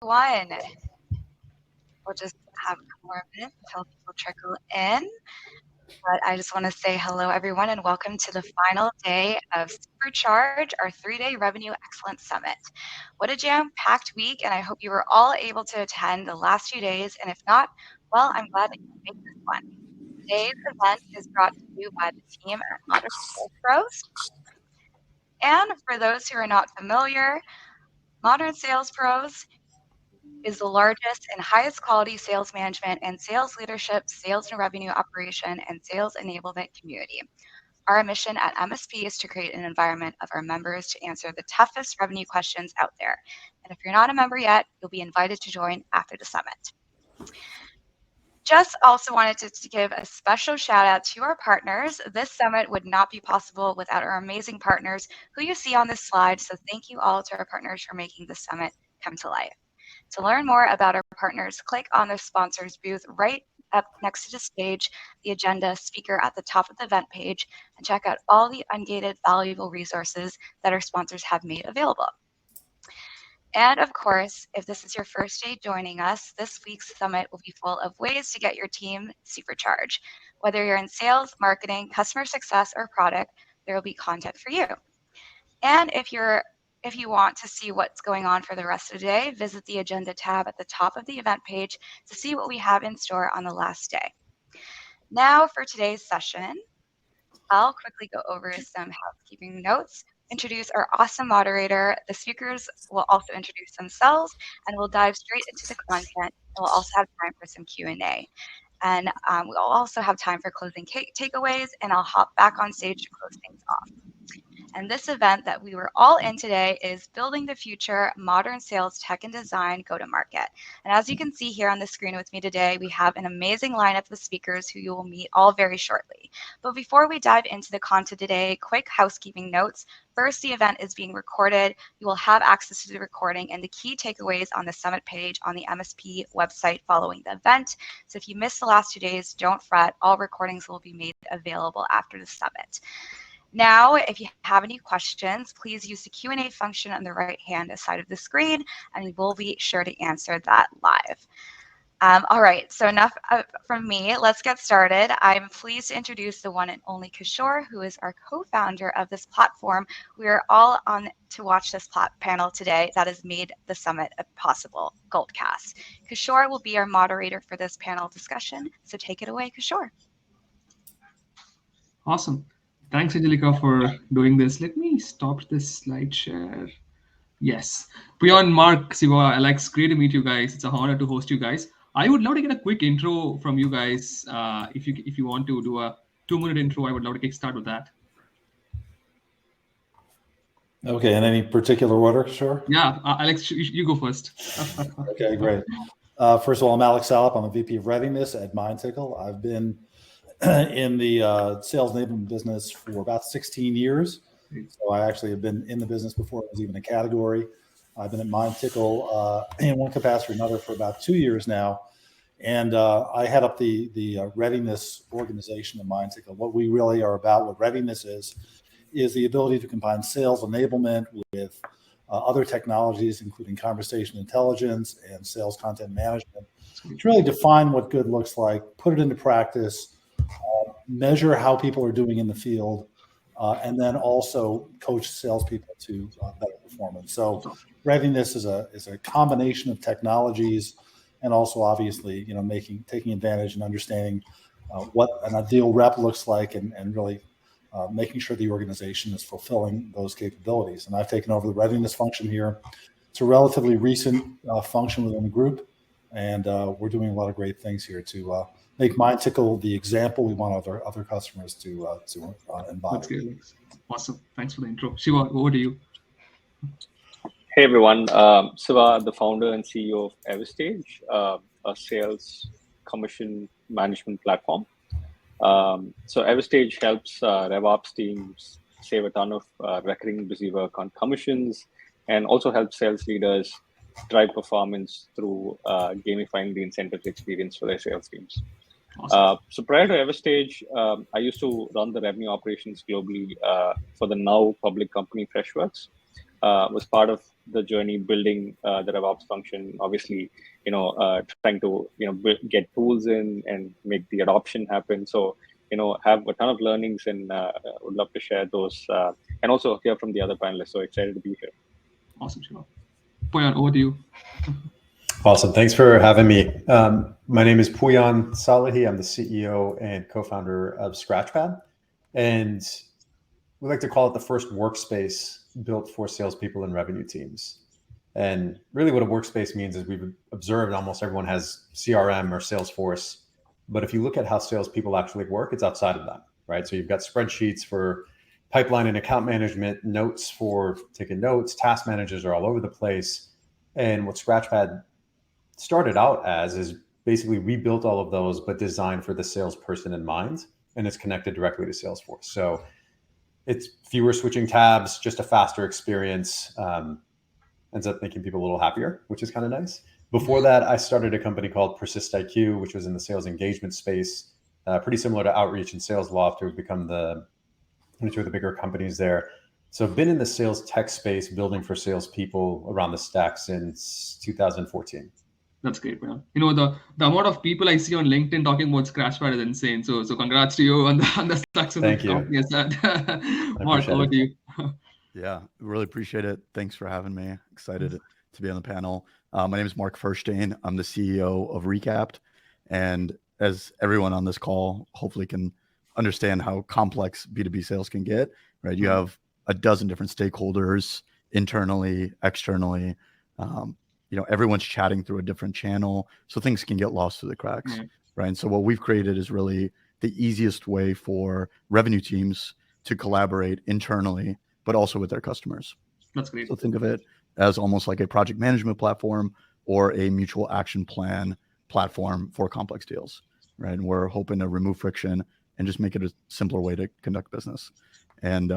One. We'll just have a couple more minutes until people trickle in. But I just want to say hello, everyone, and welcome to the final day of Supercharge, our 3-day Revenue Excellence Summit. What a jam-packed week, and I hope you were all able to attend the last few days. And if not, well, I'm glad that you made this one. Today's event is brought to you by the team at Modern Sales Pros. And for those who are not familiar, Modern Sales Pros is the largest and highest quality sales management and sales leadership, sales and revenue operation, and sales enablement community. Our mission at MSP is to create an environment of our members to answer the toughest revenue questions out there. And if you're not a member yet, you'll be invited to join after the summit. Just also wanted to give a special shout out to our partners. This summit would not be possible without our amazing partners who you see on this slide. So thank you all to our partners for making this summit come to life. To learn more about our partners, click on the sponsors booth right up next to the stage, the agenda speaker at the top of the event page, and check out all the ungated valuable resources that our sponsors have made available. And of course, if this is your first day joining us, this week's summit will be full of ways to get your team supercharged. Whether you're in sales, marketing, customer success, or product, there will be content for you. And if you want to see what's going on for the rest of the day, visit the agenda tab at the top of the event page to see what we have in store on the last day. Now for today's session, I'll quickly go over some housekeeping notes, introduce our awesome moderator. The speakers will also introduce themselves, and we'll dive straight into the content. And we'll also have time for some Q&A. And we'll also have time for closing takeaways, and I'll hop back on stage to close things off. And this event that we were all in today is Building the Future Modern Sales Tech and Design Go-to-Market. And as you can see here on the screen with me today, we have an amazing lineup of speakers who you will meet all very shortly. But before we dive into the content today, quick housekeeping notes. First, the event is being recorded. You will have access to the recording and the key takeaways on the summit page on the MSP website following the event. So if you missed the last 2 days, don't fret. All recordings will be made available after the summit. Now, if you have any questions, please use the Q&A function on the right-hand side of the screen, and we will be sure to answer that live. All right, so enough from me. Let's get started. I'm pleased to introduce the one and only Kishore, who is our co-founder of this platform. We are all on to watch this panel today that has made the summit possible, Goldcast. Kishore will be our moderator for this panel discussion, so take it away, Kishore. Awesome. Thanks, Angelica, for doing this. Let me stop this slide share. Yes. Pouyan, Mark, Siva, Alex, great to meet you guys. It's an honor to host you guys. I would love to get a quick intro from you guys. If you want to do a 2-minute intro, I would love to kickstart with that. Okay, in any particular order, sure? Yeah, Alex, you go first. Okay, great. First of all, I'm Alex Salop. I'm a VP of Readiness at Mindtickle. I've been in the sales enablement business for about 16 years. So I actually have been in the business before it was even a category. I've been at Mindtickle in one capacity or another for about 2 years now. And I head up the readiness organization of Mindtickle. What we really are about, what readiness is the ability to combine sales enablement with other technologies, including conversation intelligence and sales content management, to really define what good looks like, put it into practice, measure how people are doing in the field, and then also coach salespeople to better performance. So readiness is a combination of technologies, and also obviously, taking advantage and understanding what an ideal rep looks like, and really making sure the organization is fulfilling those capabilities. And I've taken over the readiness function here. It's a relatively recent function within the group, and we're doing a lot of great things here to make Mindtickle the example we want other customers to embody. That's good. Awesome. Thanks for the intro. Siva, over to you. Hey everyone, Siva, the founder and CEO of Everstage, a sales commission management platform. So Everstage helps RevOps teams save a ton of recurring busy work on commissions, and also helps sales leaders drive performance through gamifying the incentives experience for their sales teams. Awesome. So prior to Everstage, I used to run the revenue operations globally for the now public company Freshworks. was part of the journey building the RevOps function. Obviously, trying to get tools in and make the adoption happen. So have a ton of learnings, and would love to share those and also hear from the other panelists. So excited to be here. Awesome, Shiva. Pouyan, over to you. Awesome. Thanks for having me. My name is Pouyan Salehi. I'm the CEO and co-founder of Scratchpad. And we like to call it the first workspace built for salespeople and revenue teams. And really what a workspace means is we've observed almost everyone has CRM or Salesforce. But if you look at how salespeople actually work, it's outside of that, right? So you've got spreadsheets for pipeline and account management, notes for taking notes, task managers are all over the place. And what Scratchpad started out as is basically we built all of those, but designed for the salesperson in mind, and it's connected directly to Salesforce. So it's fewer switching tabs, just a faster experience, ends up making people a little happier, which is kind of nice. Before that, I started a company called Persist IQ, which was in the sales engagement space, pretty similar to Outreach and Sales Loft, who have become two of the bigger companies there. So I've been in the sales tech space, building for salespeople around the stack since 2014. That's great, man. The amount of people I see on LinkedIn talking about Scratchpad is insane. So congrats to you on the success. Thank you. Mark, over to you. Yeah, really appreciate it. Thanks for having me. Excited to be on the panel. My name is Mark Fershteyn. I'm the CEO of Recapped. And as everyone on this call hopefully can understand how complex B2B sales can get, right? You have a dozen different stakeholders internally, externally. Everyone's chatting through a different channel, so things can get lost through the cracks, right? And so what we've created is really the easiest way for revenue teams to collaborate internally, but also with their customers. That's great. So think of it as almost like a project management platform or a mutual action plan platform for complex deals, right? And we're hoping to remove friction and just make it a simpler way to conduct business. And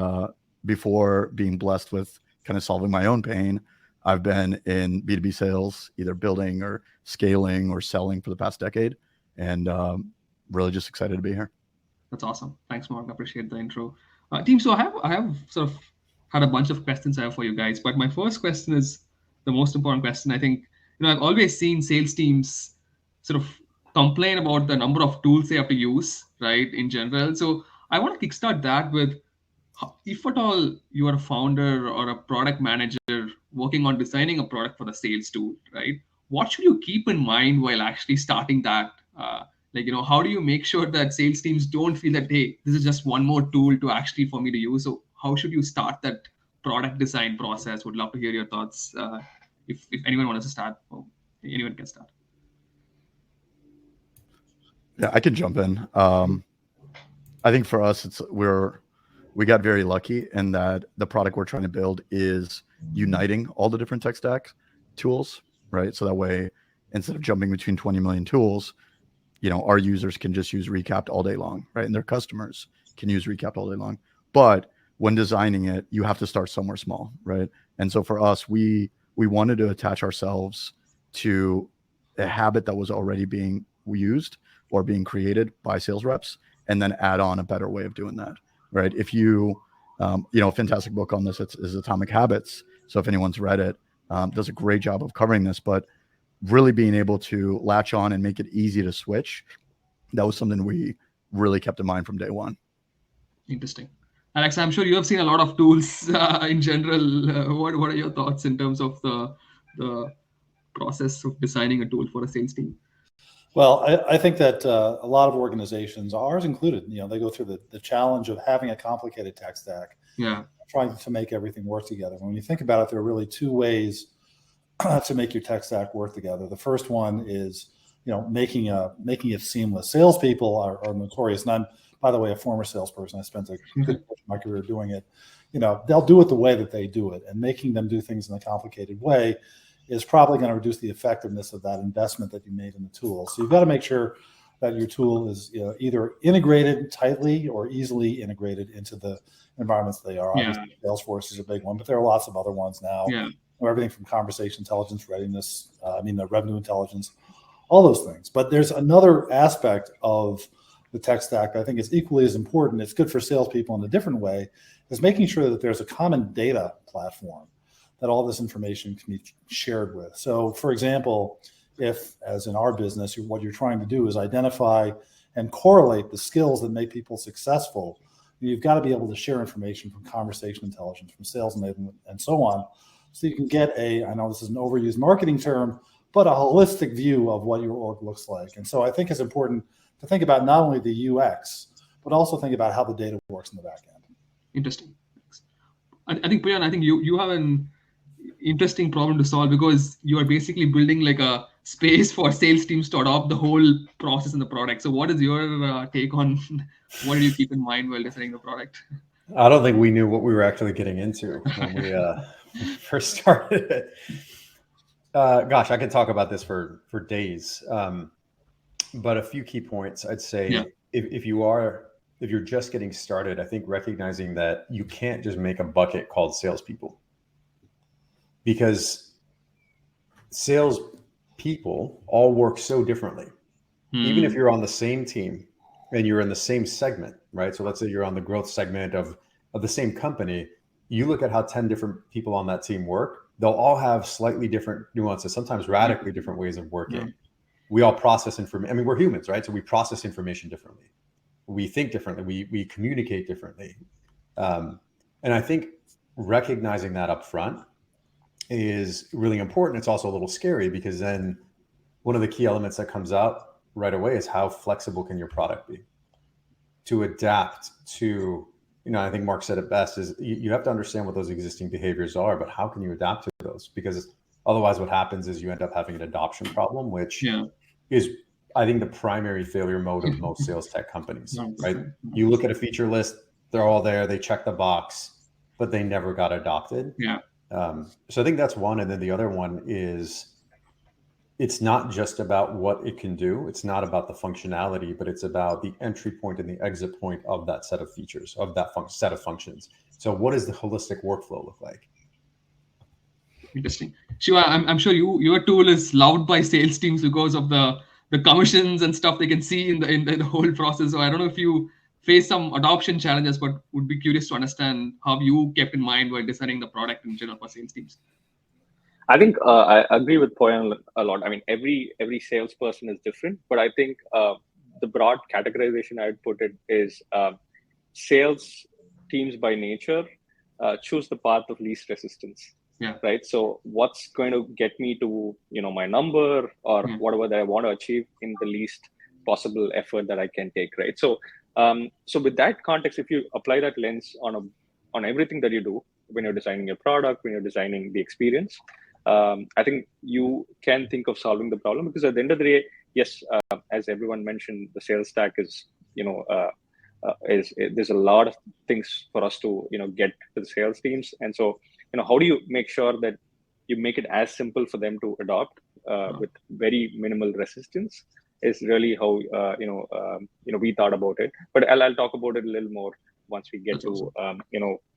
before being blessed with kind of solving my own pain, I've been in B2B sales, either building or scaling or selling for the past decade, and really just excited to be here. That's awesome. Thanks, Mark. I appreciate the intro. Team, so I have sort of had a bunch of questions I have for you guys, but my first question is the most important question. I think, I've always seen sales teams sort of complain about the number of tools they have to use, right, in general. So I want to kickstart that with, if at all you are a founder or a product manager working on designing a product for the sales tool, right? What should you keep in mind while actually starting that? How do you make sure that sales teams don't feel that, hey, this is just one more tool to actually for me to use? So how should you start that product design process? Would love to hear your thoughts. If anyone wants to start, anyone can start. Yeah, I can jump in. I think for us, we got very lucky in that the product we're trying to build is uniting all the different tech stack tools, right? So that way, instead of jumping between 20 million tools, our users can just use Recapped all day long, right? And their customers can use Recapped all day long. But when designing it, you have to start somewhere small, right? And so for us, we wanted to attach ourselves to a habit that was already being used or being created by sales reps, and then add on a better way of doing that, right? If you, a fantastic book on this is Atomic Habits. So if anyone's read it, does a great job of covering this, but really being able to latch on and make it easy to switch, that was something we really kept in mind from day one. Interesting. Alex, I'm sure you have seen a lot of tools in general. What are your thoughts in terms of the process of designing a tool for a sales team? Well, I think that a lot of organizations, ours included, they go through the challenge of having a complicated tech stack, trying to make everything work together. When you think about it, there are really two ways to make your tech stack work together. The first one is, making it seamless. Salespeople are notorious, and I'm, by the way, a former salesperson. I spent a good portion of my career doing it. They'll do it the way that they do it, and making them do things in a complicated way is probably going to reduce the effectiveness of that investment that you made in the tool. So you've got to make sure that your tool is either integrated tightly or easily integrated into the environments they are. Obviously, Salesforce is a big one, but there are lots of other ones now. Everything from conversation intelligence, readiness, revenue intelligence, all those things. But there's another aspect of the tech stack that I think is equally as important. It's good for salespeople in a different way, is making sure that there's a common data platform. that all this information can be shared with. So for example, if, as in our business, what you're trying to do is identify and correlate the skills that make people successful, you've got to be able to share information from conversation intelligence, from sales enablement, and so on. So you can get I know this is an overused marketing term, but a holistic view of what your org looks like. And so I think it's important to think about not only the UX, but also think about how the data works in the back end. Interesting. I think, Pouyan, I think you have an interesting problem to solve, because you are basically building like a space for sales teams to adopt the whole process in the product. So what is your take on what do you keep in mind while designing the product? I don't think we knew what we were actually getting into when we first started it. Gosh, I could talk about this for days. But a few key points, I'd say, if you're just getting started, I think recognizing that you can't just make a bucket called salespeople, because salespeople all work so differently. Even if you're on the same team and you're in the same segment, right? So let's say you're on the growth segment of the same company, you look at how 10 different people on that team work, they'll all have slightly different nuances, sometimes radically different ways of working. We all process information. I mean, we're humans, right? So we process information differently. We think differently. We communicate differently. And I think recognizing that up front is really important. It's also a little scary, because then one of the key elements that comes out right away is how flexible can your product be to adapt to, I think Mark said it best, is you have to understand what those existing behaviors are, but how can you adapt to those? Because otherwise what happens is you end up having an adoption problem, which is, I think, the primary failure mode of most sales tech companies, right? You look at a feature list, they're all there, they check the box, but they never got adopted. So I think that's one. And then the other one is, it's not just about what it can do. It's not about the functionality, but it's about the entry point and the exit point of that set of features, of that set of functions. So what does the holistic workflow look like? Interesting. Siva, I'm sure your tool is loved by sales teams because of the commissions and stuff they can see in the whole process. So I don't know if you face some adoption challenges, but would be curious to understand how you kept in mind while designing the product in general for sales teams. I think I agree with Pouyan a lot. I mean, every salesperson is different, but I think the broad categorization I'd put it is sales teams by nature choose the path of least resistance. Right. So what's going to get me to, my number or whatever that I want to achieve in the least possible effort that I can take. Right. So with that context, if you apply that lens on everything that you do, when you're designing your product, when you're designing the experience, I think you can think of solving the problem, because at the end of the day, yes, as everyone mentioned, the sales stack is, there's a lot of things for us to, get to the sales teams. And so, how do you make sure that you make it as simple for them to adopt with very minimal resistance is really how, we thought about it. But I'll talk about it a little more once we get to,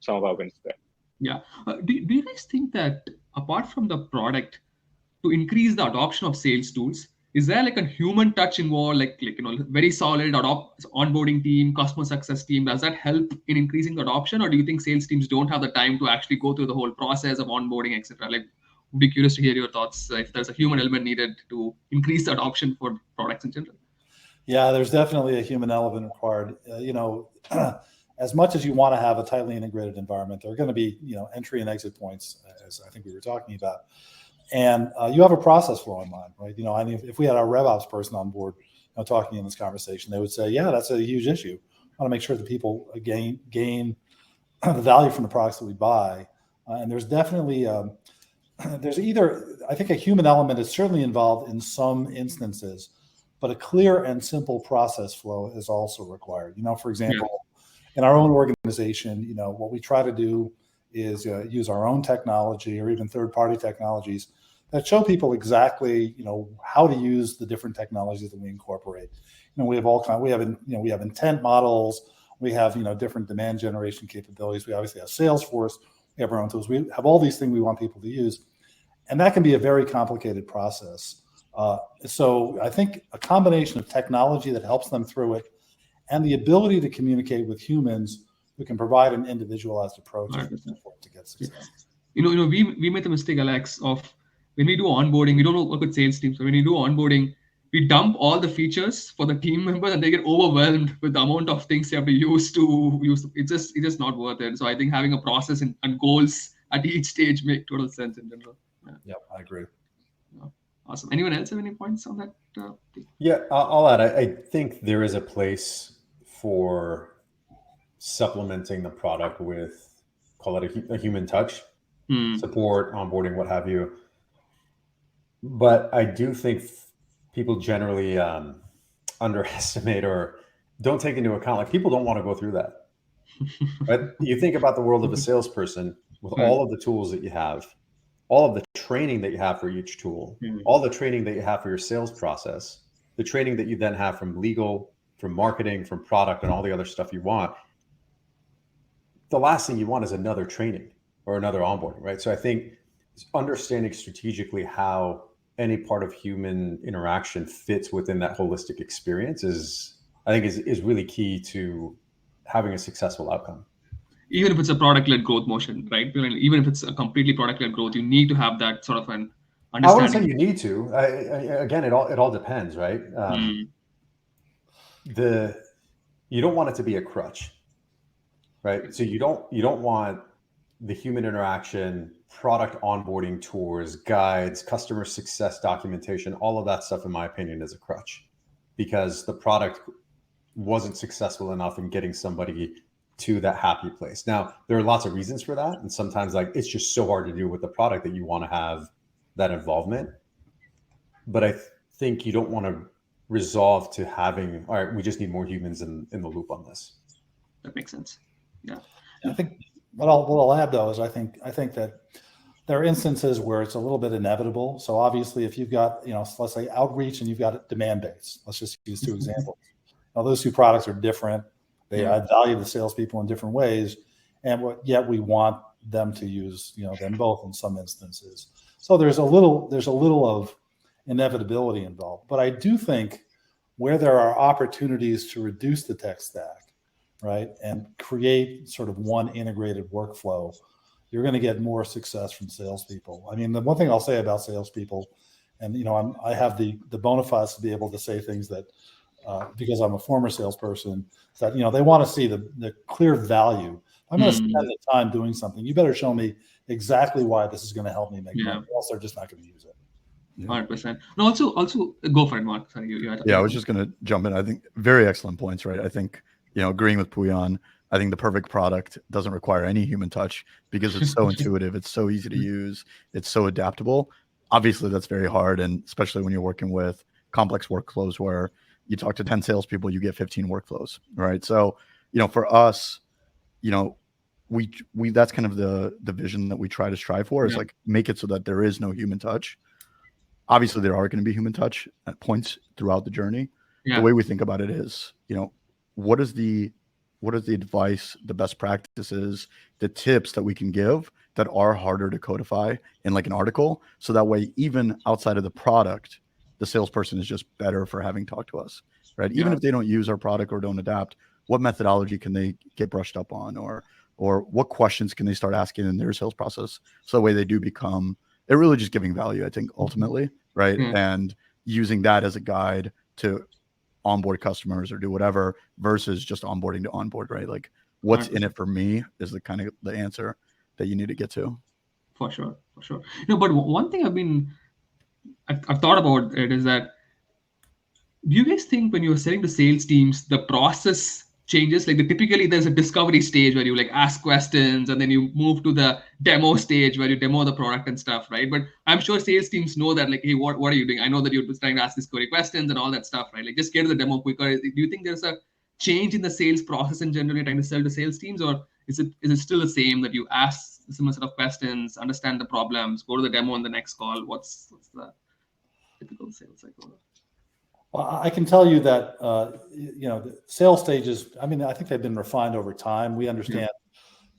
some of our wins there. Yeah. Do you guys think that apart from the product, to increase the adoption of sales tools, is there like a human touch involved, like very solid onboarding team, customer success team? Does that help in increasing the adoption, or do you think sales teams don't have the time to actually go through the whole process of onboarding, etc.? Like, would be curious to hear your thoughts if there's a human element needed to increase the adoption for products in general. Yeah, there's definitely a human element required. As much as you want to have a tightly integrated environment, there are going to be, entry and exit points, as I think we were talking about. And you have a process flow in mind, right? I mean, if we had our RevOps person on board, talking in this conversation, they would say, yeah, that's a huge issue. I want to make sure that people gain the value from the products that we buy. And there's definitely, I think a human element is certainly involved in some instances, but a clear and simple process flow is also required. For example, in our own organization, what we try to do is use our own technology or even third-party technologies that show people exactly, how to use the different technologies that we incorporate. We have we have intent models, we have, different demand generation capabilities. We obviously have Salesforce, we have our own tools. We have all these things we want people to use, and that can be a very complicated process. So I think a combination of technology that helps them through it and the ability to communicate with humans who can provide an individualized approach to get success. we made the mistake, Alex, of when we do onboarding, we don't work with sales teams. So when you do onboarding, we dump all the features for the team members, and they get overwhelmed with the amount of things you have to use. It's just not worth it. So I think having a process and goals at each stage make total sense in general. Yeah. Yep, I agree. Yeah. Awesome. Anyone else have any points on that? Yeah, I'll add. I think there is a place for supplementing the product with, call it a human touch, support, onboarding, what have you. But I do think people generally underestimate or don't take into account, like, people don't want to go through that. Right? You think about the world of a salesperson with all of the tools that you have, all of the training that you have for each tool, all the training that you have for your sales process, the training that you then have from legal, from marketing, from product, and all the other stuff you want. The last thing you want is another training or another onboarding, right? So I think understanding strategically how any part of human interaction fits within that holistic experience is really key to having a successful outcome. Even if it's a product-led growth motion, right? Even if it's a completely product-led growth, you need to have that sort of an understanding. I wouldn't say you need to. Again, it all depends, right? You don't want it to be a crutch, right? So you don't want the human interaction, product onboarding tours, guides, customer success documentation, all of that stuff, in my opinion, is a crutch, because the product wasn't successful enough in getting somebody to that happy place. Now, there are lots of reasons for that, and sometimes, like, it's just so hard to do with the product that you want to have that involvement. But I think you don't want to resolve to having, all right, we just need more humans in the loop on this. That makes sense. Yeah. I think what I'll add, though, is I think that there are instances where it's a little bit inevitable. So obviously, if you've got, let's say outreach and you've got demand base, let's just use two examples. Now, those two products are different. They add value to salespeople in different ways, and yet we want them to use them both in some instances. So there's a little of inevitability involved. But I do think where there are opportunities to reduce the tech stack, right, and create sort of one integrated workflow, you're going to get more success from salespeople. I mean, the one thing I'll say about salespeople, and I have the bona fides to be able to say things that, because I'm a former salesperson, that they want to see the clear value. I'm going to spend the time doing something. You better show me exactly why this is going to help me make money, else they're just not going to use it. 100%. No, also go for it, Mark. Sorry, you had I was just going to jump in. I think very excellent points, right? I think, agreeing with Pouyan, I think the perfect product doesn't require any human touch because it's so intuitive. It's so easy to use. It's so adaptable. Obviously, that's very hard. And especially when you're working with complex workflows where you talk to 10 salespeople, you get 15 workflows, right? So, for us, we that's kind of the vision that we try to strive for, is like make it so that there is no human touch. Obviously, there are going to be human touch at points throughout the journey. The way we think about it is, what is the advice, the best practices, the tips that we can give that are harder to codify in like an article, so that way, even outside of the product, the salesperson is just better for having talked to us, right? Even if they don't use our product or don't adapt, what methodology can they get brushed up on, or what questions can they start asking in their sales process, so that way they do become, it really just giving value, I think, ultimately, right? And using that as a guide to onboard customers or do whatever, versus just onboarding to onboard, right? Like, what's in it for me is the kind of the answer that you need to get to. For sure. But one thing I've thought about it is that, do you guys think when you're selling to sales teams, the process changes? Like, typically there's a discovery stage where you like ask questions, and then you move to the demo stage where you demo the product and stuff, right? But I'm sure sales teams know that, like, hey, what are you doing? I know that you're trying to ask discovery questions and all that stuff, right? Like, just get to the demo quicker. Do you think there's a change in the sales process in general you're trying to sell to sales teams, or is it still the same that you ask a similar set of questions, understand the problems, go to the demo on the next call? What's the typical sales cycle? Well, I can tell you that, the sales stages, I mean, I think they've been refined over time. We understand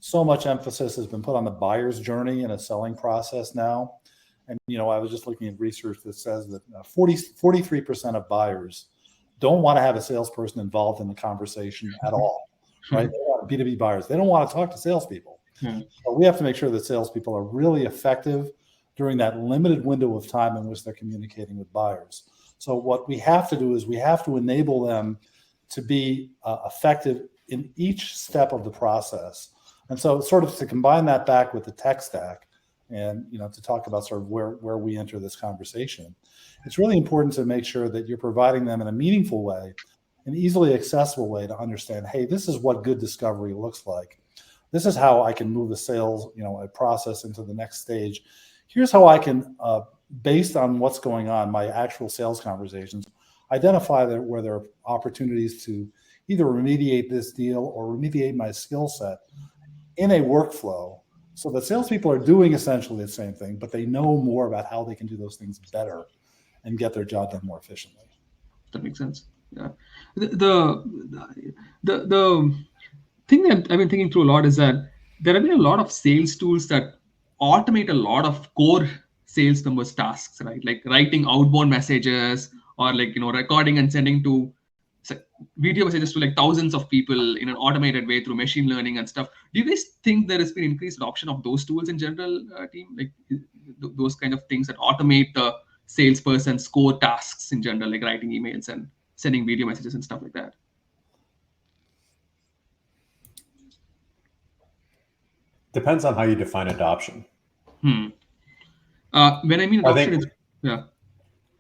so much emphasis has been put on the buyer's journey in a selling process now. And, I was just looking at research that says that 43% of buyers don't want to have a salesperson involved in the conversation at all, right? They want B2B buyers. They don't want to talk to salespeople. Yeah. But we have to make sure that salespeople are really effective during that limited window of time in which they're communicating with buyers. So what we have to do is we have to enable them to be effective in each step of the process. And so sort of to combine that back with the tech stack and, to talk about sort of where we enter this conversation, it's really important to make sure that you're providing them in a meaningful way, an easily accessible way to understand, hey, this is what good discovery looks like. This is how I can move the sales, a process into the next stage. Here's how I can, based on what's going on, my actual sales conversations, identify where there are opportunities to either remediate this deal or remediate my skill set in a workflow so that salespeople are doing essentially the same thing, but they know more about how they can do those things better and get their job done more efficiently. That makes sense. Yeah. The thing that I've been thinking through a lot is that there have been a lot of sales tools that automate a lot of core sales numbers tasks, right? Like writing outbound messages or recording and sending to video messages to thousands of people in an automated way through machine learning and stuff. Do you guys think there has been increased adoption of those tools in general, team? Like those kind of things that automate the salesperson's core tasks in general, like writing emails and sending video messages and stuff like that? Depends on how you define adoption. When I mean adoption,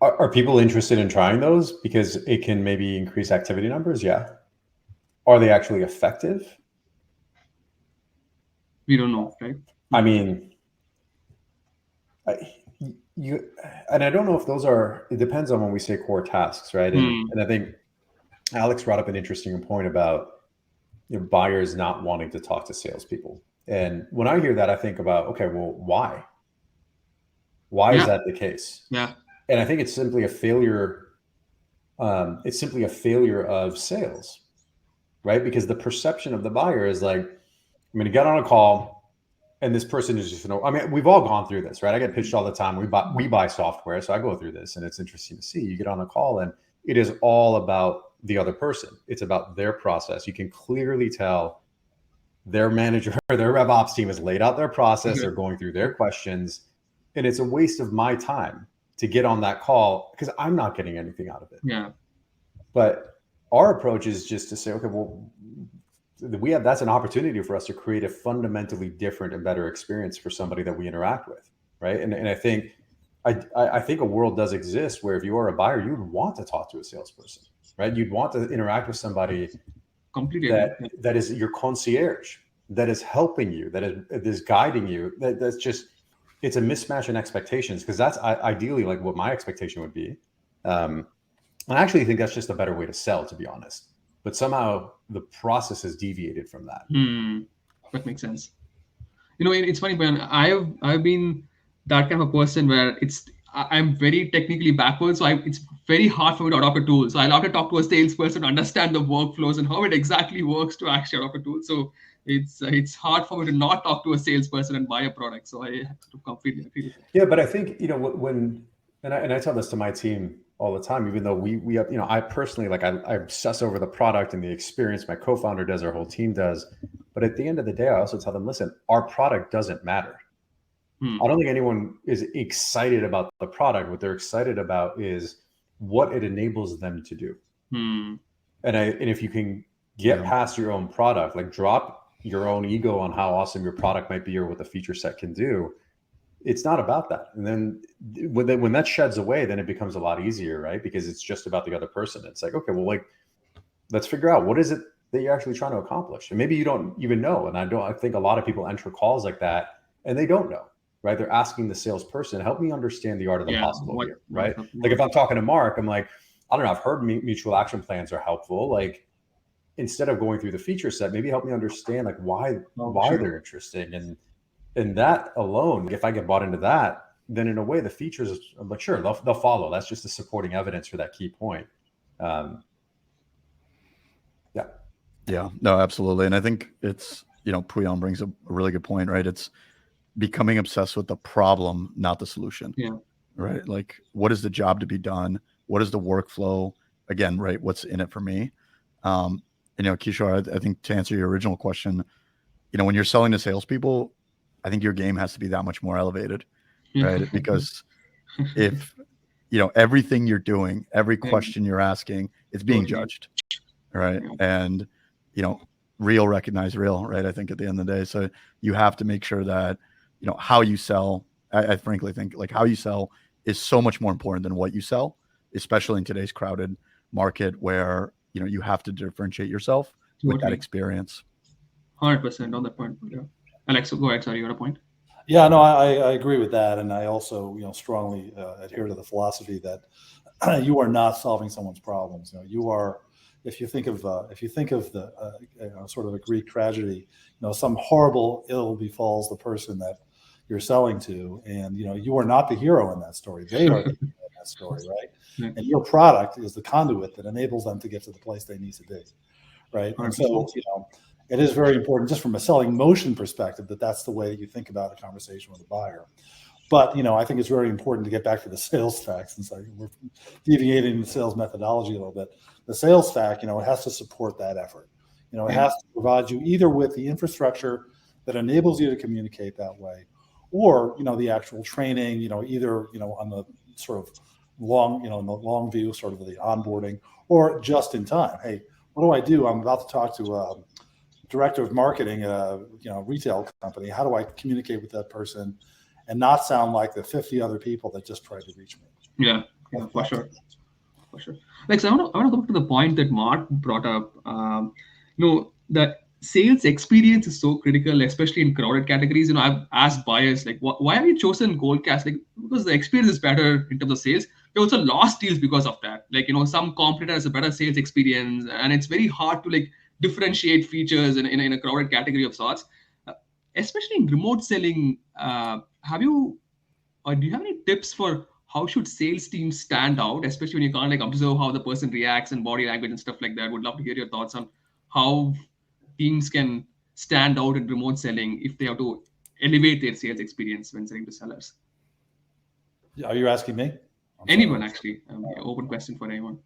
Are people interested in trying those because it can maybe increase activity numbers? Yeah. Are they actually effective? We don't know, right? I mean, and I don't know if those are, it depends on when we say core tasks, right? And I think Alex brought up an interesting point about buyers not wanting to talk to salespeople. And when I hear that, I think about, okay, well, why? Why is that the case? Yeah. And I think it's simply a failure. It's simply a failure of sales, right? Because the perception of the buyer is like, I'm going to get on a call and this person is just, I mean, we've all gone through this, right? I get pitched all the time. We buy software. So I go through this and it's interesting to see. You get on a call and it is all about the other person. It's about their process. You can clearly tell their manager or their rev ops team has laid out their process. They're going through their questions and it's a waste of my time to get on that call because I'm not getting anything out of it. Yeah. But our approach is just to say, okay, well, that's an opportunity for us to create a fundamentally different and better experience for somebody that we interact with, right? And I think I think a world does exist where if you are a buyer, you would want to talk to a salesperson, right? You'd want to interact with somebody completely that is your concierge, that is helping you, that is guiding you. That's just, it's a mismatch in expectations because that's ideally like what my expectation would be. I actually think that's just a better way to sell, to be honest. But somehow the process has deviated from that. That makes sense. It's funny, but I've been that kind of a person where I'm very technically backward, so it's very hard for me to adopt a tool. So I'll have to talk to a salesperson to understand the workflows and how it exactly works to actually adopt a tool. So it's hard for me to not talk to a salesperson and buy a product. So I have to completely agree with that. Yeah, but I think when I tell this to my team all the time, even though we have, I personally I obsess over the product and the experience. My co-founder does, our whole team does. But at the end of the day, I also tell them, listen, our product doesn't matter. I don't think anyone is excited about the product. What they're excited about is what it enables them to do. And if you can get past your own product, like drop your own ego on how awesome your product might be or what the feature set can do, it's not about that. And then when that sheds away, then it becomes a lot easier, right? Because it's just about the other person. It's like, okay, well, let's figure out what is it that you're actually trying to accomplish. And maybe you don't even know. And I think a lot of people enter calls like that and they don't know, right? They're asking the salesperson, help me understand the art of the possible here, right? Like if I'm talking to Mark, I'm like, I don't know, I've heard mutual action plans are helpful. Like instead of going through the feature set, maybe help me understand why they're interesting. And that alone, if I get bought into that, then in a way the features, I'm like, sure, they'll follow. That's just the supporting evidence for that key point. Yeah, no, absolutely. And I think it's, Pouyan brings a really good point, right? It's becoming obsessed with the problem, not the solution. Yeah. Right. Like what is the job to be done? What is the workflow? Again, right. What's in it for me? Kishore, I think to answer your original question, when you're selling to salespeople, I think your game has to be that much more elevated, right? Because if everything you're doing, every question you're asking, it's being judged, right? And real recognize real, right? I think at the end of the day, so you have to make sure that how you sell. I frankly think like how you sell is so much more important than what you sell, especially in today's crowded market where you have to differentiate yourself with that experience. 100% on that point. Yeah. Alex, go ahead. Sorry, you had a point. Yeah, no, I agree with that, and I also strongly adhere to the philosophy that you are not solving someone's problems. You are. If you think of the sort of a Greek tragedy, some horrible ill befalls the person that you're selling to, and you are not the hero in that story. They are the hero in that story, right? Yeah. And your product is the conduit that enables them to get to the place they need to be, right? 100%. And so it is very important, just from a selling motion perspective, that's the way you think about a conversation with a buyer. But I think it's very important to get back to the sales stack, since we're deviating the sales methodology a little bit. The sales stack, it has to support that effort. It has to provide you either with the infrastructure that enables you to communicate that way, or the actual training, either on the sort of long, in the long view, sort of the onboarding, or just in time. Hey, what do I do? I'm about to talk to director of marketing at a retail company. How do I communicate with that person and not sound like the 50 other people that just tried to reach me? Yeah, for sure. Like, so I want to go back to the point that Mark brought up. That sales experience is so critical, especially in crowded categories. I've asked buyers, like, why have you chosen Goldcast? Like, because the experience is better in terms of sales. We also lost deals because of that. Like, some competitor has a better sales experience, and it's very hard to like differentiate features in a crowded category of sorts. Especially in remote selling, do you have any tips for how should sales teams stand out, especially when you can't like observe how the person reacts and body language and stuff like that? Would love to hear your thoughts on how teams can stand out in remote selling if they have to elevate their sales experience when selling to sellers. Are you asking me? Anyone, actually. Open question for anyone.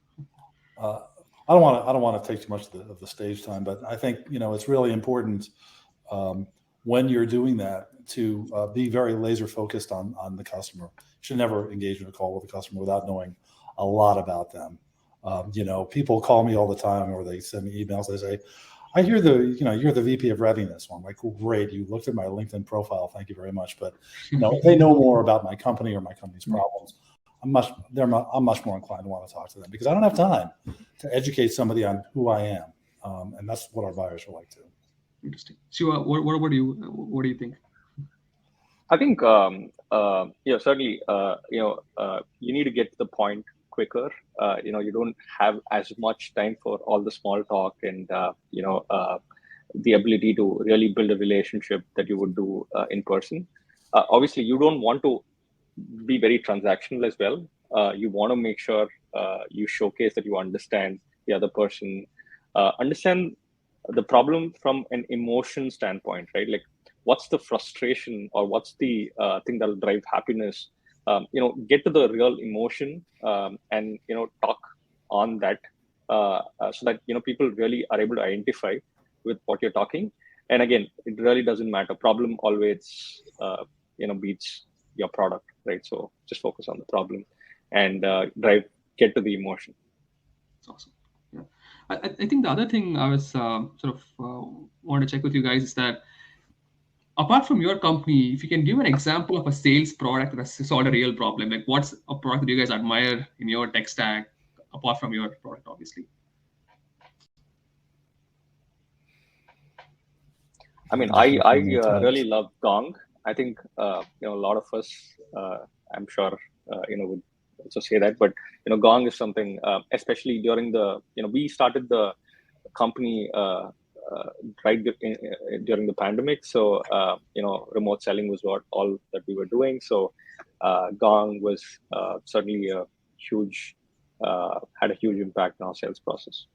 I don't want to take too much of the stage time, but I think it's really important when you're doing that to be very laser focused on the customer. You should never engage in a call with a customer without knowing a lot about them. People call me all the time, or they send me emails. They say, I hear you're the VP of readiness. I'm like, well, great. You looked at my LinkedIn profile. Thank you very much. But if they know more about my company or my company's problems, I'm much more inclined to want to talk to them, because I don't have time to educate somebody on who I am. And that's what our buyers are like too. Interesting. Siva, what about you? What do you think? I think certainly you need to get to the point quicker. You don't have as much time for all the small talk and the ability to really build a relationship that you would do in person. Obviously, you don't want to be very transactional as well. You want to make sure you showcase that you understand the other person, understand the problem from an emotion standpoint, right? Like, what's the frustration, or what's the thing that'll drive happiness? Get to the real emotion and talk on that so that people really are able to identify with what you're talking. And again, it really doesn't matter. Problem always beats your product, right? So just focus on the problem and get to the emotion. That's awesome. Yeah, I think the other thing I was want to check with you guys is that, apart from your company, if you can give an example of a sales product that has solved a real problem, like what's a product that you guys admire in your tech stack, apart from your product, obviously? I mean, I really love Gong. I think a lot of us, I'm sure, would also say that. But Gong is something, especially during we started the company right during the pandemic. So remote selling was all that we were doing. So Gong was certainly a huge had a huge impact on our sales process.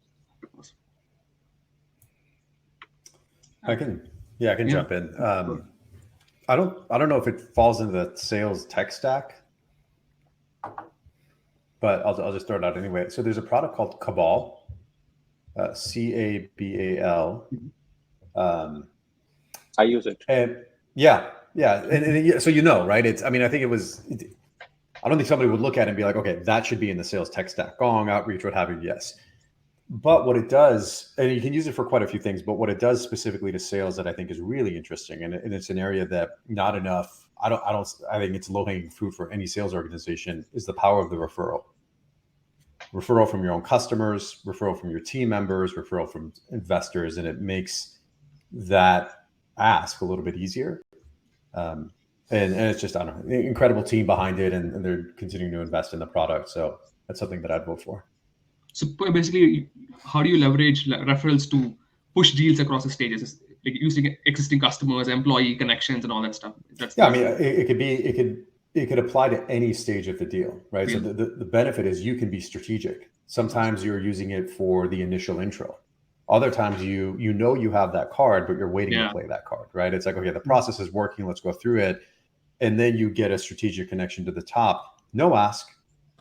I can jump in. I don't know if it falls into the sales tech stack, but I'll just throw it out anyway. So there's a product called Cabal, CABAL. I use it. And so right? I think it was. I don't think somebody would look at it and be like, okay, that should be in the sales tech stack. Gong, outreach, what have you? Yes. But what it does, and you can use it for quite a few things, but what it does specifically to sales that I think is really interesting, and it's an area that not enough, I think it's low-hanging fruit for any sales organization, is the power of the referral. Referral from your own customers, referral from your team members, referral from investors, and it makes that ask a little bit easier. And it's just, I don't know, incredible team behind it, and they're continuing to invest in the product. So that's something that I'd vote for. So basically, how do you leverage referrals to push deals across the stages? Like using existing customers, employee connections, and all that stuff. It could apply to any stage of the deal, right? Yeah. So the benefit is you can be strategic. Sometimes you're using it for the initial intro. Other times you have that card, but you're waiting to play that card, right? It's like, okay, the process is working. Let's go through it. And then you get a strategic connection to the top. No ask,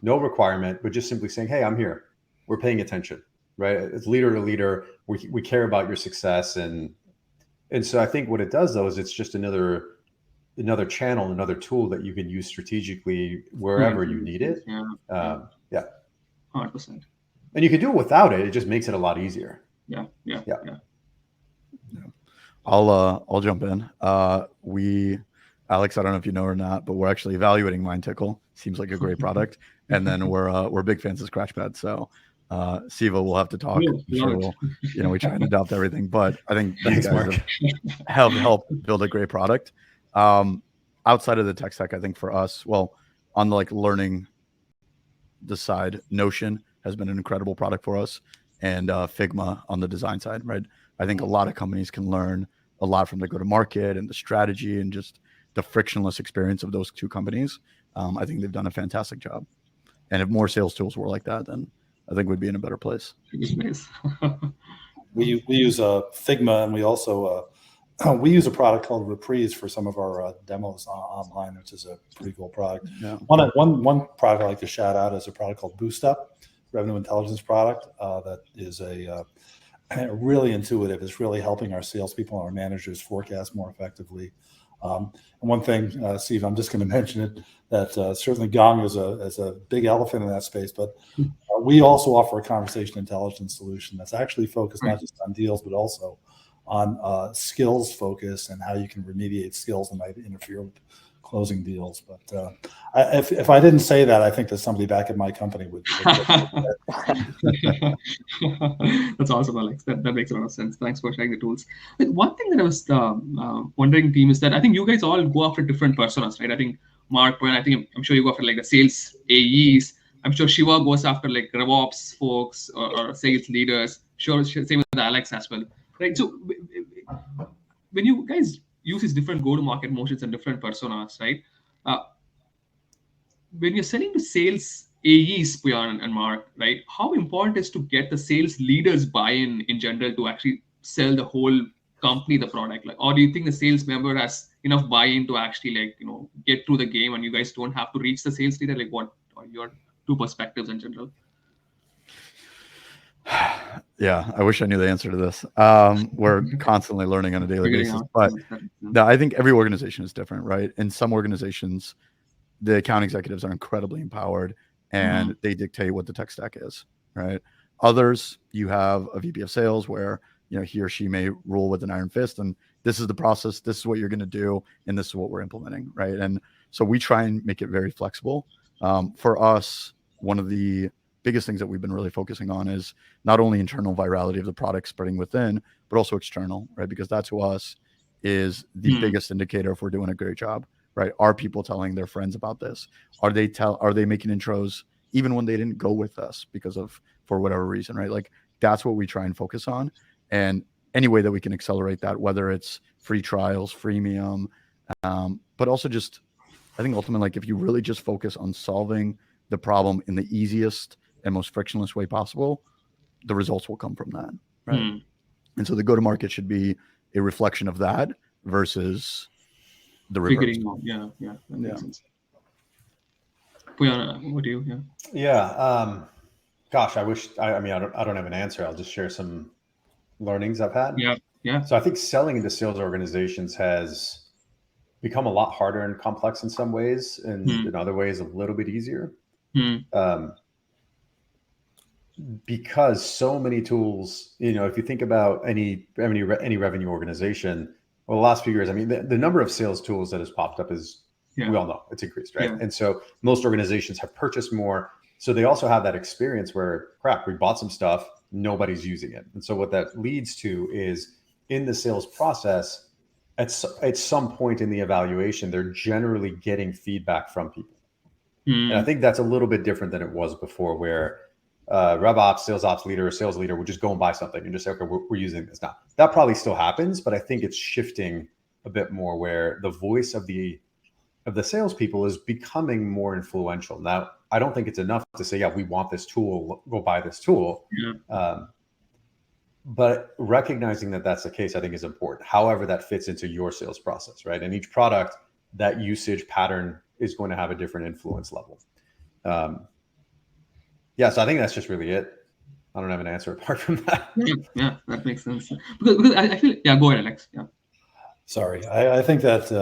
no requirement, but just simply saying, hey, I'm here. We're paying attention, right? It's leader to leader. We care about your success. And so I think what it does, though, is it's just another channel, another tool that you can use strategically wherever you need it. 100%. And you can do it without it. It just makes it a lot easier. Yeah. I'll jump in. Alex, I don't know if you know or not, but we're actually evaluating Mindtickle. Seems like a great product. And then we're big fans of Scratchpad. So Siva will have to talk. I'm sure we try and adopt everything, but I think these guys have helped build a great product. Outside of the tech stack, I think for us, on the learning the side, Notion has been an incredible product for us, and Figma on the design side, right? I think a lot of companies can learn a lot from the go-to-market and the strategy and just the frictionless experience of those two companies. I think they've done a fantastic job. And if more sales tools were like that, then I think we'd be in a better place. We use Figma, and we also we use a product called Reprise for some of our demos online, which is a pretty cool product. Yeah. One product I like to shout out is a product called Boost Up, revenue intelligence product that is really intuitive. It's really helping our salespeople and our managers forecast more effectively. And one thing, Steve, I'm just going to mention it, that certainly Gong is a big elephant in that space, but we also offer a conversation intelligence solution that's actually focused not just on deals, but also on skills focus and how you can remediate skills that might interfere with closing deals. But if I didn't say that, I think that somebody back at my company would. That's awesome, Alex. That makes a lot of sense. Thanks for sharing the tools. One thing that I was wondering, team, is that I think you guys all go after different personas, right? I think Mark, I'm sure you go after the sales AEs. I'm sure Siva goes after RevOps folks or sales leaders. Sure, same with Alex as well, right? So when you guys use these different go-to-market motions and different personas, right? When you're selling to sales AEs, Pouyan and Mark, right? How important is to get the sales leaders buy-in in general to actually sell the whole company the product? Or do you think the sales member has enough buy-in to actually get through the game, and you guys don't have to reach the sales leader? What are your two perspectives in general? Yeah, I wish I knew the answer to this. We're constantly learning on a daily basis, but I think every organization is different, right? In some organizations, the account executives are incredibly empowered and they dictate what the tech stack is, right? Others, you have a VP of sales where he or she may rule with an iron fist, and this is the process, this is what you're going to do, and this is what we're implementing, right? And so we try and make it very flexible. For us, one of the biggest things that we've been really focusing on is not only internal virality of the product spreading within, but also external, right? Because that to us is the biggest indicator if we're doing a great job, right? Are people telling their friends about this? Are they making intros even when they didn't go with us for whatever reason, right? That's what we try and focus on. And any way that we can accelerate that, whether it's free trials, freemium, but also just, I think ultimately, if you really just focus on solving the problem in the easiest and most frictionless way possible, the results will come from that, right? And so the go-to-market should be a reflection of that versus the reverse. Yeah, that makes sense. Pouyan, what do you? Gosh, I wish. I don't have an answer. I'll just share some learnings I've had. Yeah. Yeah. So I think selling into sales organizations has become a lot harder and complex in some ways, and in other ways a little bit easier. Because so many tools, if you think about any revenue organization, well, the last few years, I mean, the number of sales tools that has popped up is, we all know it's increased, right? And so most organizations have purchased more. So they also have that experience where, crap, we bought some stuff, nobody's using it. And so what that leads to is in the sales process, at some point in the evaluation, they're generally getting feedback from people. And I think that's a little bit different than it was before, where rev ops, sales ops leader, or sales leader would just go and buy something and just say, okay, we're using this now. That probably still happens, but I think it's shifting a bit more where the voice of the salespeople is becoming more influential. Now, I don't think it's enough to say, yeah, we want this tool, go buy this tool. But recognizing that that's the case, I think is important. However, that fits into your sales process, right? And each product, that usage pattern is going to have a different influence level. So I think that's just really it. I don't have an answer apart from that. Yeah, that makes sense. Because I feel, go ahead, Alex. Yeah. Sorry, I think that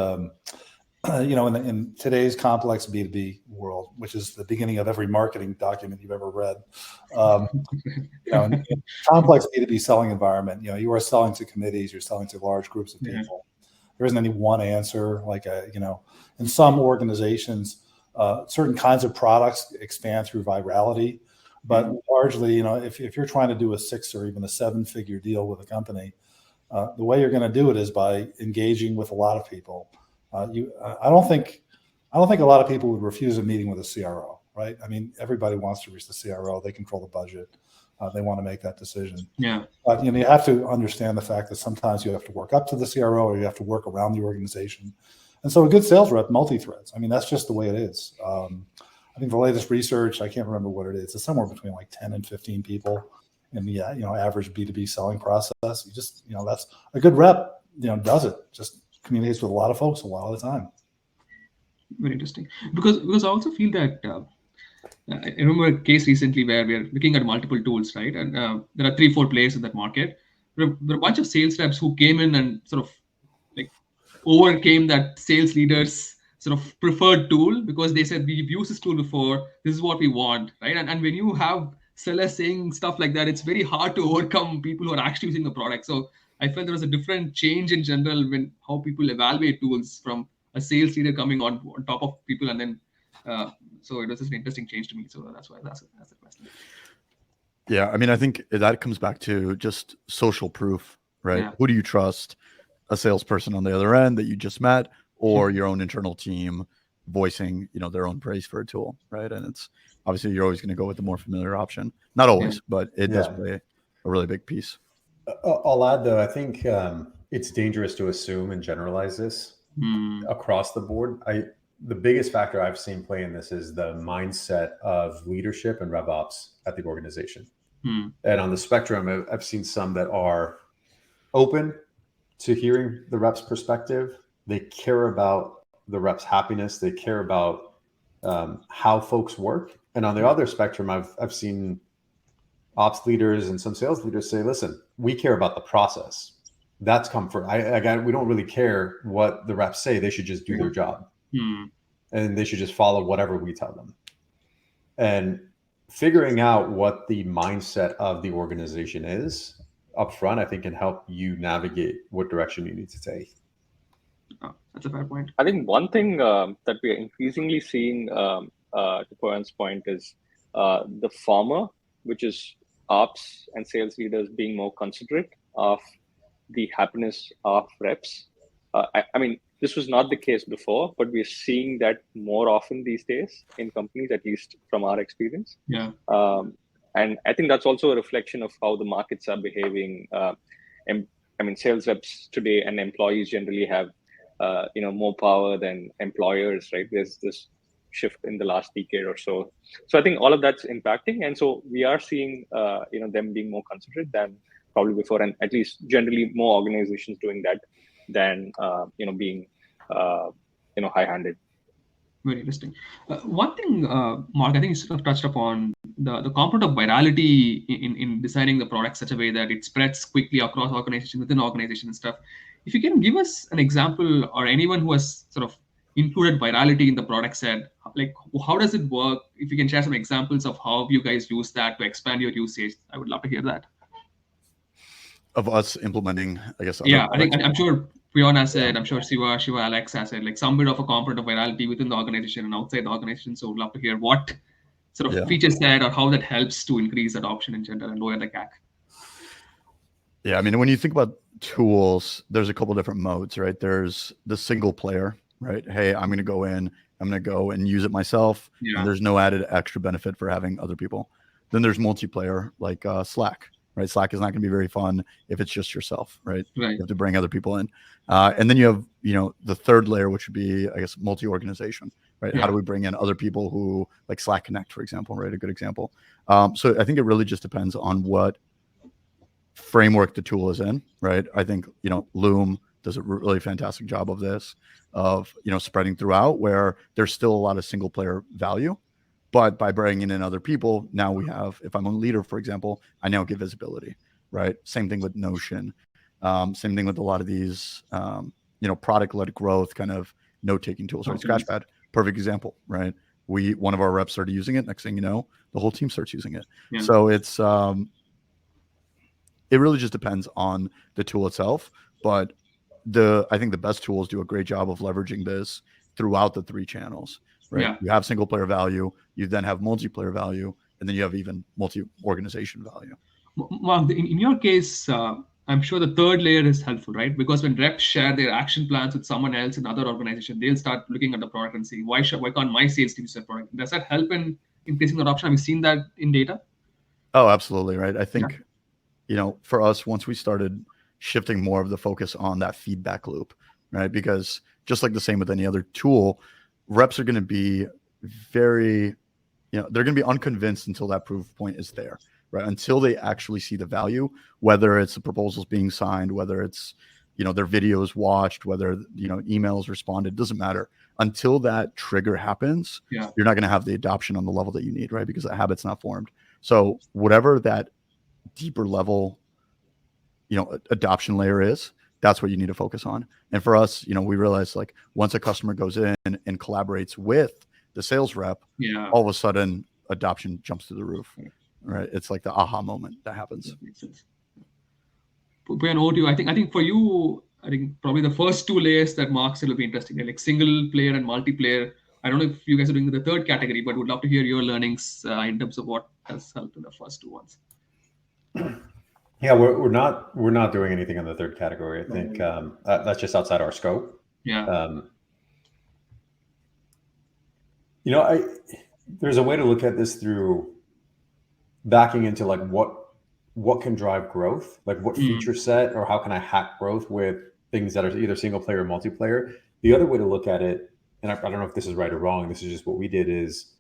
in today's complex B2B world, which is the beginning of every marketing document you've ever read, in a complex B2B selling environment, you are selling to committees, you're selling to large groups of people. There isn't any one answer. Like, in some organizations, certain kinds of products expand through virality, but largely, if you're trying to do a 6 or even a 7-figure deal with a company, the way you're going to do it is by engaging with a lot of people. I don't think a lot of people would refuse a meeting with a CRO, right? I mean, everybody wants to reach the CRO. They control the budget. They want to make that decision. Yeah. But you have to understand the fact that sometimes you have to work up to the CRO, or you have to work around the organization. And so a good sales rep multi-threads. I mean, that's just the way it is. I think the latest research, I can't remember what it is. It's somewhere between like 10 and 15 people in the average B2B selling process. You just, that's a good rep, does it. Just communicates with a lot of folks a lot of the time. Very interesting. Because I also feel that I remember a case recently where we are looking at multiple tools, right? And there are 3-4 players in that market. There are a bunch of sales reps who came in and sort of like overcame that sales leader's sort of preferred tool, because they said, we've used this tool before, this is what we want, right? And when you have sellers saying stuff like that, it's very hard to overcome people who are actually using the product. So I felt there was a different change in general when how people evaluate tools, from a sales leader coming on top of people, and then so it was just an interesting change to me. So that's why that's the question. Yeah, I mean, I think that comes back to just social proof, right? Yeah. Who do you trust? A salesperson on the other end that you just met, or your own internal team voicing, their own praise for a tool, right? And it's obviously you're always going to go with the more familiar option. Not always, but it does play a really big piece. I'll add, though, I think it's dangerous to assume and generalize this across the board. The biggest factor I've seen play in this is the mindset of leadership and rev ops at the organization. And on the spectrum, I've seen some that are open to hearing the rep's perspective. They care about the rep's happiness. They care about how folks work. And on the other spectrum, I've seen ops leaders and some sales leaders say, listen, we care about the process. That's comfort. We don't really care what the reps say. They should just do their job. And they should just follow whatever we tell them. And figuring out what the mindset of the organization is up front, I think, can help you navigate what direction you need to take. Oh, that's a fair point. I think one thing that we are increasingly seeing, to Pouyan's point, is the former, which is ops and sales leaders being more considerate of the happiness of reps. I mean, this was not the case before, but we're seeing that more often these days in companies, at least from our experience. Yeah. And I think that's also a reflection of how the markets are behaving. Sales reps today and employees generally have more power than employers, right? There's this shift in the last decade or so. So I think all of that's impacting. And so we are seeing, them being more considerate than probably before, and at least generally more organizations doing that than, being, high-handed. Very interesting. One thing, Mark, I think you sort of touched upon the component of virality in designing the product such a way that it spreads quickly across organization, within organization and stuff. If you can give us an example, or anyone who has sort of included virality in the product set, like how does it work? If you can share some examples of how you guys use that to expand your usage, I would love to hear that. Of us implementing, I guess, other Yeah, I think products. I'm sure Pouyan has said, I'm sure Shiva, Alex has said, like some bit of a component of virality within the organization and outside the organization. So, would love to hear what sort of Yeah. features that or how that helps to increase adoption in general and lower the CAC. Yeah, I mean, when you think about tools, there's a couple different modes, right? There's the single player, right? Hey, I'm going to go in, I'm going to go and use it myself. Yeah. And there's no added extra benefit for having other people. Then there's multiplayer, like Slack, right? Slack is not going to be very fun if it's just yourself, right? Right. You have to bring other people in. And then you have, the third layer, which would be, I guess, multi-organization, right? Yeah. How do we bring in other people who, like Slack Connect, for example, right? A good example. So I think it really just depends on what framework the tool is in, right? I think, Loom does a really fantastic job of this, of, spreading throughout, where there's still a lot of single player value. But by bringing in other people, now we have, if I'm a leader, for example, I now get visibility, right? Same thing with Notion. Same thing with a lot of these, product-led growth kind of note-taking tools, right? Scratchpad, perfect example, right? One of our reps started using it. Next thing you know, the whole team starts using it. Yeah. So it's, it really just depends on the tool itself. But I think the best tools do a great job of leveraging this throughout the 3 channels, right? Yeah. You have single player value, you then have multiplayer value, and then you have even multi-organization value. Mark, in your case, I'm sure the third layer is helpful, right? Because when reps share their action plans with someone else in another organization, they'll start looking at the product and see, why can't my sales team use that product? Does that help in increasing adoption? Have you seen that in data? Oh, absolutely, right? I think, for us, once we started shifting more of the focus on that feedback loop, right? Because just like the same with any other tool, reps are going to be very, they're going to be unconvinced until that proof point is there, right? Until they actually see the value, whether it's the proposals being signed, whether it's, their videos watched, whether, emails responded, doesn't matter. Until that trigger happens, you're not going to have the adoption on the level that you need, right? Because the habit's not formed. So whatever that deeper level, adoption layer is, that's what you need to focus on. And for us, we realized, like, once a customer goes in and collaborates with the sales rep, all of a sudden adoption jumps to the roof, right? It's like the aha moment that happens. That makes sense. Pouyan, over to you. I think for you, probably the first 2 layers that Mark said will be interesting, like single player and multiplayer. I don't know if you guys are doing the third category, but would love to hear your learnings in terms of what has helped in the first 2 ones. Yeah, we're not doing anything on the third category. I think that's just outside our scope. Yeah. There's a way to look at this through backing into, like, what can drive growth, like what feature set, or how can I hack growth with things that are either single player or multiplayer. The other way to look at it, and I don't know if this is right or wrong, this is just what we did, is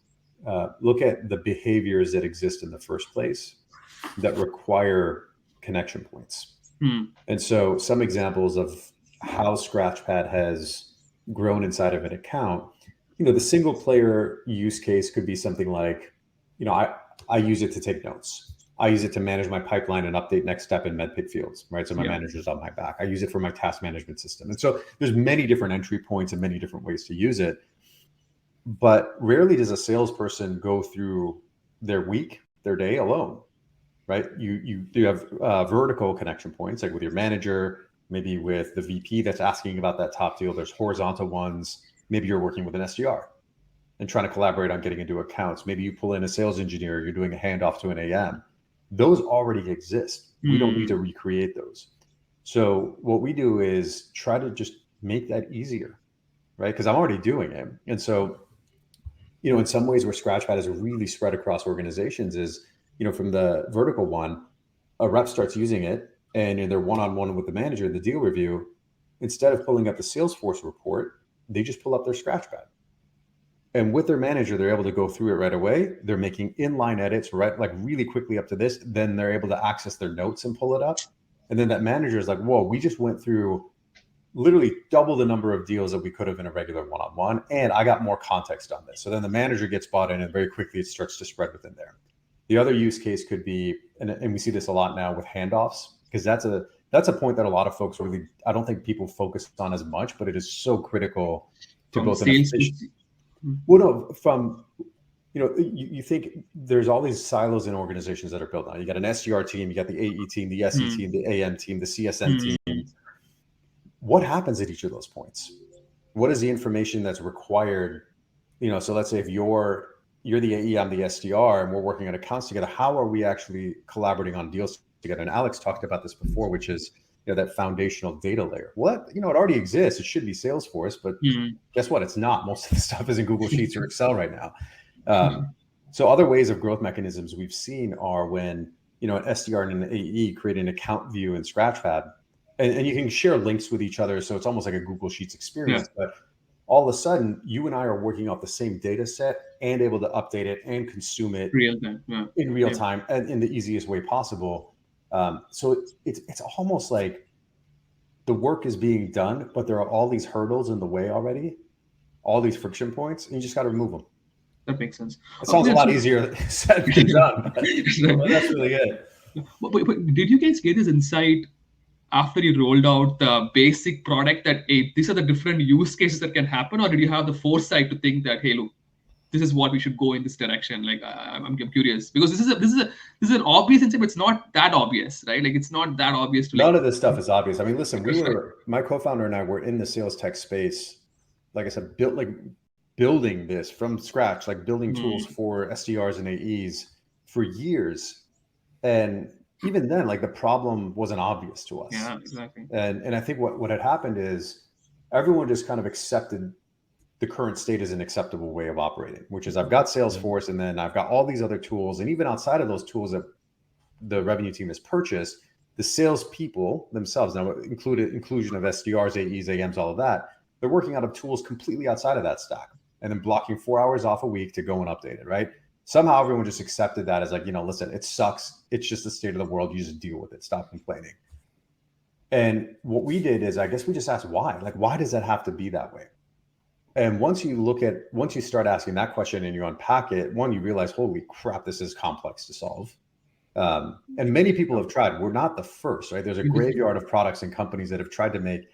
look at the behaviors that exist in the first place that require connection points. And so some examples of how Scratchpad has grown inside of an account, the single player use case could be something like, I use it to take notes. I use it to manage my pipeline and update next step in medpic fields, right? So my manager's on my back. I use it for my task management system. And so there's many different entry points and many different ways to use it. But rarely does a salesperson go through their week, their day alone, right? You have vertical connection points, like with your manager, maybe with the VP that's asking about that top deal. There's horizontal ones. Maybe you're working with an SDR and trying to collaborate on getting into accounts. Maybe you pull in a sales engineer, you're doing a handoff to an AM. Those already exist. We don't need to recreate those. So what we do is try to just make that easier, right? Because I'm already doing it. And so, in some ways where Scratchpad is really spread across organizations is, from the vertical one, a rep starts using it and in their one-on-one with the manager, the deal review, instead of pulling up the Salesforce report, they just pull up their Scratchpad. And with their manager, they're able to go through it right away. They're making inline edits, right, like really quickly up to this. Then they're able to access their notes and pull it up. And then that manager is like, whoa, we just went through literally double the number of deals that we could have in a regular one-on-one. And I got more context on this. So then the manager gets bought in and very quickly it starts to spread within there. The other use case could be, and we see this a lot now with handoffs, because that's a point that a lot of folks really, I don't think people focus on as much, but it is so critical to From both sales. you think there's all these silos in organizations that are built now. You got an SDR team, you got the AE team, the SE team, the AM team, the CSM team. What happens at each of those points? What is the information that's required? So let's say if you're the AE, I'm the SDR, and we're working on accounts together, how are we actually collaborating on deals together? And Alex talked about this before, which is that foundational data layer. It already exists. It should be Salesforce, but guess what? It's not. Most of the stuff is in Google Sheets or Excel right now. So other ways of growth mechanisms we've seen are when an SDR and an AE create an account view in Scratchpad, and you can share links with each other. So it's almost like a Google Sheets experience, but all of a sudden you and I are working off the same data set and able to update it and consume it in real time and in the easiest way possible. So it's almost like the work is being done, but there are all these hurdles in the way already, all these friction points, and you just got to remove them. That makes sense. It sounds a lot easier said than done, but that's really it. But did you guys get this insight after you rolled out the basic product that, hey, these are the different use cases that can happen, or did you have the foresight to think that, hey, look, this is what we should go in this direction? Like, I'm curious, because this is an obvious insight, but it's not that obvious, right? Like, it's not that obvious to none of this stuff is obvious. I mean, listen, my co-founder and I were in the sales tech space, like I said, building this from scratch, like building tools for SDRs and AEs for years. And even then, like the problem wasn't obvious to us. Yeah, exactly. And I think what had happened is everyone just kind of accepted the current state as an acceptable way of operating, which is I've got Salesforce and then I've got all these other tools. And even outside of those tools that the revenue team has purchased, the salespeople themselves, now inclusion of SDRs, AEs, AMs, all of that, they're working out of tools completely outside of that stack and then blocking 4 hours off a week to go and update it, right? Somehow everyone just accepted that as like, listen, it sucks. It's just the state of the world. You just deal with it. Stop complaining. And what we did is, I guess we just asked why. Like, why does that have to be that way? And once you start asking that question and you unpack it, you realize, holy crap, this is complex to solve. And many people have tried. We're not the first, right? There's a graveyard of products and companies that have tried to make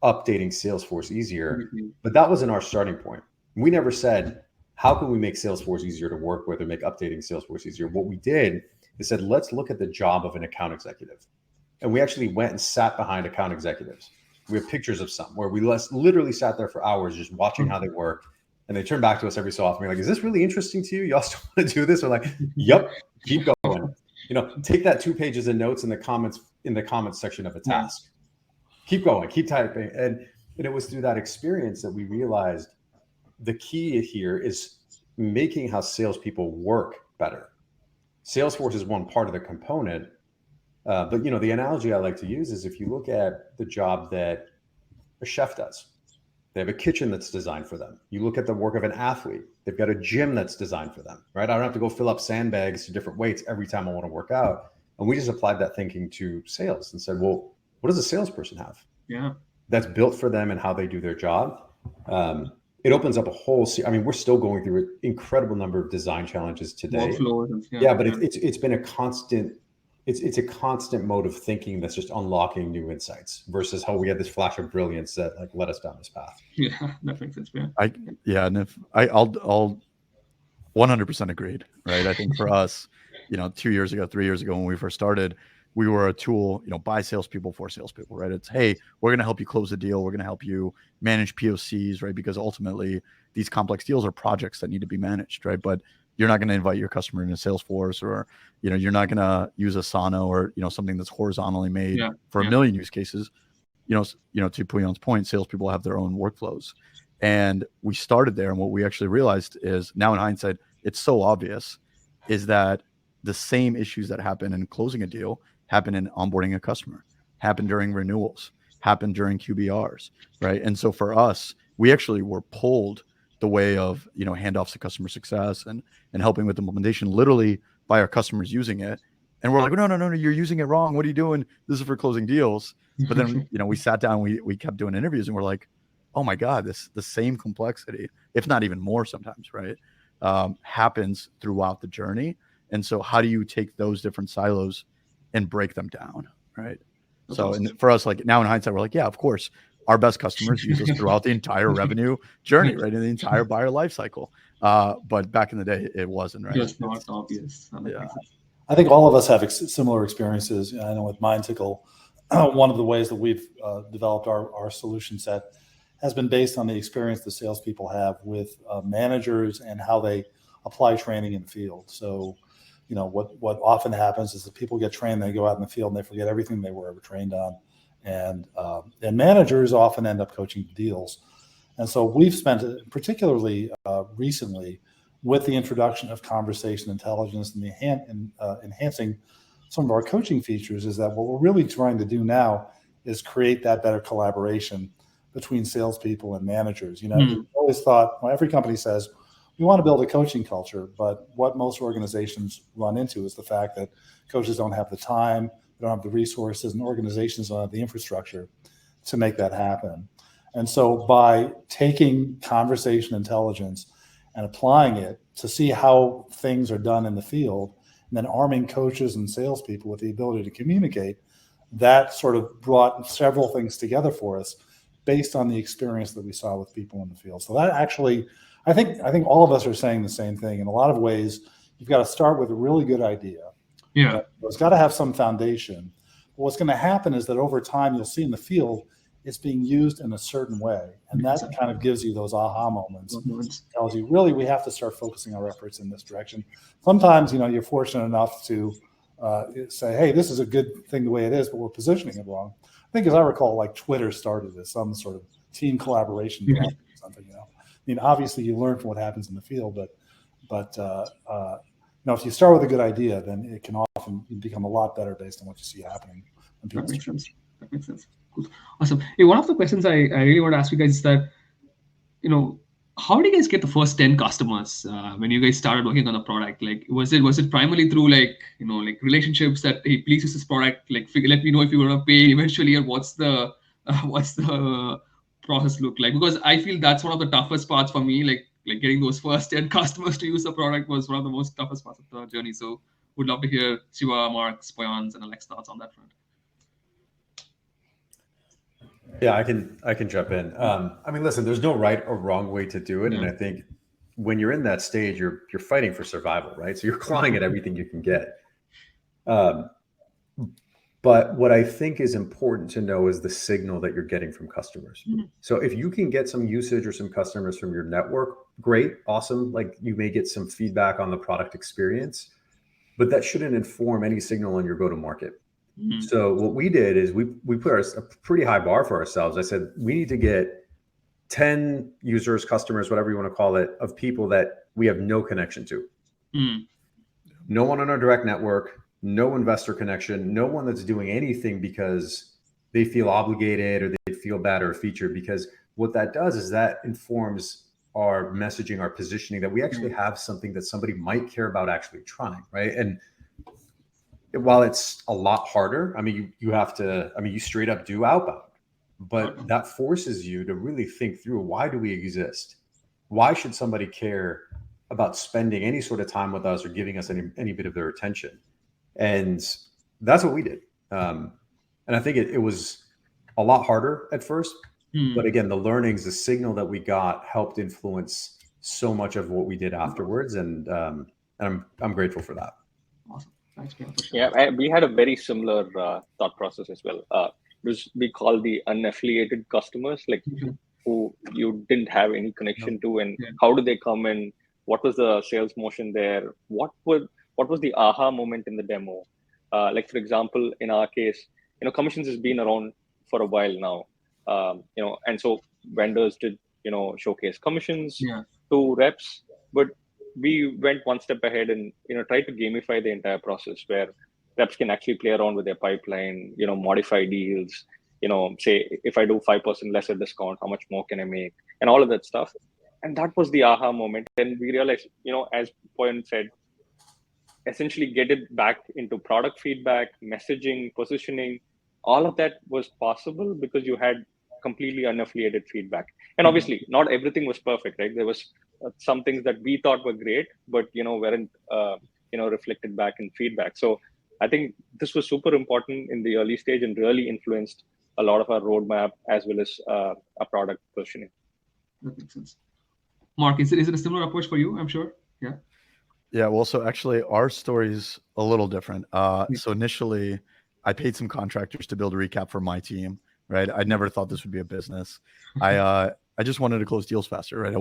updating Salesforce easier, but that wasn't our starting point. We never said, how can we make Salesforce easier to work with or make updating Salesforce easier? What we did is said, let's look at the job of an account executive. And we actually went and sat behind account executives. We have pictures of some where we literally sat there for hours just watching how they work. And they turn back to us every so often. We're like, is this really interesting to you? Y'all still want to do this? We're like, yep, keep going. Take that 2 pages of notes in the comments section of a task. Keep going, keep typing. And it was through that experience that we realized the key here is making how salespeople work better. Salesforce is one part of the component, but the analogy I like to use is if you look at the job that a chef does, they have a kitchen that's designed for them. You look at the work of an athlete, they've got a gym that's designed for them, right? I don't have to go fill up sandbags to different weights every time I want to work out. And we just applied that thinking to sales and said, well, what does a salesperson have? Yeah, that's built for them and how they do their job. It opens up a whole. We're still going through an incredible number of design challenges today. But it's been a constant. It's a constant mode of thinking that's just unlocking new insights versus how we had this flash of brilliance that like led us down this path. Yeah, that makes sense. I'll 100% agreed. Right. I think for us, 2 years ago, 3 years ago when we first started, we were a tool, by salespeople for salespeople, right? It's, hey, we're going to help you close a deal. We're going to help you manage POCs, right? Because ultimately these complex deals are projects that need to be managed, right? But you're not going to invite your customer into Salesforce, or, you're not going to use Asana or, something that's horizontally made for a million use cases. To Pouyan's point, salespeople have their own workflows. And we started there. And what we actually realized is now in hindsight, it's so obvious, is that the same issues that happen in closing a deal happen in onboarding a customer, happen during renewals, happen during QBRs, right? And so for us, we actually were pulled the way of, handoffs to customer success and helping with implementation literally by our customers using it. And we're like, no, you're using it wrong. What are you doing? This is for closing deals. But then, we sat down, we kept doing interviews, and we're like, oh my God, the same complexity, if not even more sometimes, right, happens throughout the journey. And so how do you take those different silos and break them down, right? That's So, awesome. and for us, like now in hindsight, we're like, yeah, of course, our best customers use us throughout the entire revenue journey, right, in the entire buyer life cycle. But back in the day, it wasn't, right? Just not obvious. Yeah. I think all of us have similar experiences. I know with Mindtickle, one of the ways that we've developed our solution set has been based on the experience the salespeople have with managers and how they apply training in the field. So, what often happens is that people get trained, they go out in the field and they forget everything they were ever trained on. And managers often end up coaching deals. And so we've spent, particularly recently, with the introduction of conversation intelligence and enhancing some of our coaching features, is that what we're really trying to do now is create that better collaboration between salespeople and managers. We've always thought, every company says, we want to build a coaching culture, but what most organizations run into is the fact that coaches don't have the time, they don't have the resources, and organizations don't have the infrastructure to make that happen. And so by taking conversation intelligence and applying it to see how things are done in the field, and then arming coaches and salespeople with the ability to communicate, that sort of brought several things together for us based on the experience that we saw with people in the field. So that actually, I think all of us are saying the same thing. In a lot of ways, you've got to start with a really good idea. Yeah. It's got to have some foundation. But what's going to happen is that over time, you'll see in the field, it's being used in a certain way. And that kind of gives you those aha moments. Tells you, really, we have to start focusing our efforts in this direction. Sometimes, you're fortunate enough to say, hey, this is a good thing the way it is, but we're positioning it wrong. I think, as I recall, like Twitter started as some sort of team collaboration or something, obviously you learn from what happens in the field, but if you start with a good idea, then it can often become a lot better based on what you see happening. That makes sense. Cool. Awesome. Hey, one of the questions I really want to ask you guys is that, how did you guys get the first 10 customers when you guys started working on the product? Like, was it primarily through like relationships that, hey, please use this product, like let me know if you want to pay eventually, or what's the process look like? Because I feel that's one of the toughest parts for me, like getting those first 10 customers to use the product was one of the most toughest parts of the journey. So would love to hear Siva, Mark's, Pouyan's, and Alex's thoughts on that front. Yeah, I can jump in. Listen, there's no right or wrong way to do it. And I think when you're in that stage, you're fighting for survival, right? So you're clawing at everything you can get. But what I think is important to know is the signal that you're getting from customers. So if you can get some usage or some customers from your network, great, awesome. Like, you may get some feedback on the product experience, but that shouldn't inform any signal on your go-to-market. So what we did is we put a pretty high bar for ourselves. I said, we need to get 10 users, customers, whatever you want to call it, of people that we have no connection to. No one on our direct network, no investor connection, no one that's doing anything because they feel obligated or they feel bad or featured. Because what that does is that informs our messaging, our positioning, that we actually have something that somebody might care about actually trying, right? And while it's a lot harder, you have to, you straight up do outbound, but that forces you to really think through, why do we exist? Why should somebody care about spending any sort of time with us or giving us any bit of their attention? And that's what we did. And I think it was a lot harder at first, but again, the learnings, the signal that we got helped influence so much of what we did afterwards. And I'm grateful for that. Awesome. Yeah, we had a very similar thought process as well. We call the unaffiliated customers, like who you didn't have any connection to, and how do they come in? What was the sales motion there? What was the aha moment in the demo? Like, for example, in our case, commissions has been around for a while now, and so vendors did showcase commissions to reps, but we went one step ahead and tried to gamify the entire process, where reps can actually play around with their pipeline, modify deals, say, if I do 5% lesser discount, how much more can I make, and all of that stuff. And that was the aha moment. And we realized, as Pouyan said, essentially get it back into product feedback, messaging, positioning. All of that was possible because you had completely unaffiliated feedback. And obviously, not everything was perfect, right? There was some things that we thought were great, but weren't reflected back in feedback. So I think this was super important in the early stage and really influenced a lot of our roadmap as well as our product positioning. That makes sense. Mark, is it a similar approach for you? I'm sure. Yeah. Yeah. Well, so actually, our story's a little different. So initially, I paid some contractors to build a recap for my team. Right. I never thought this would be a business. I just wanted to close deals faster. Right.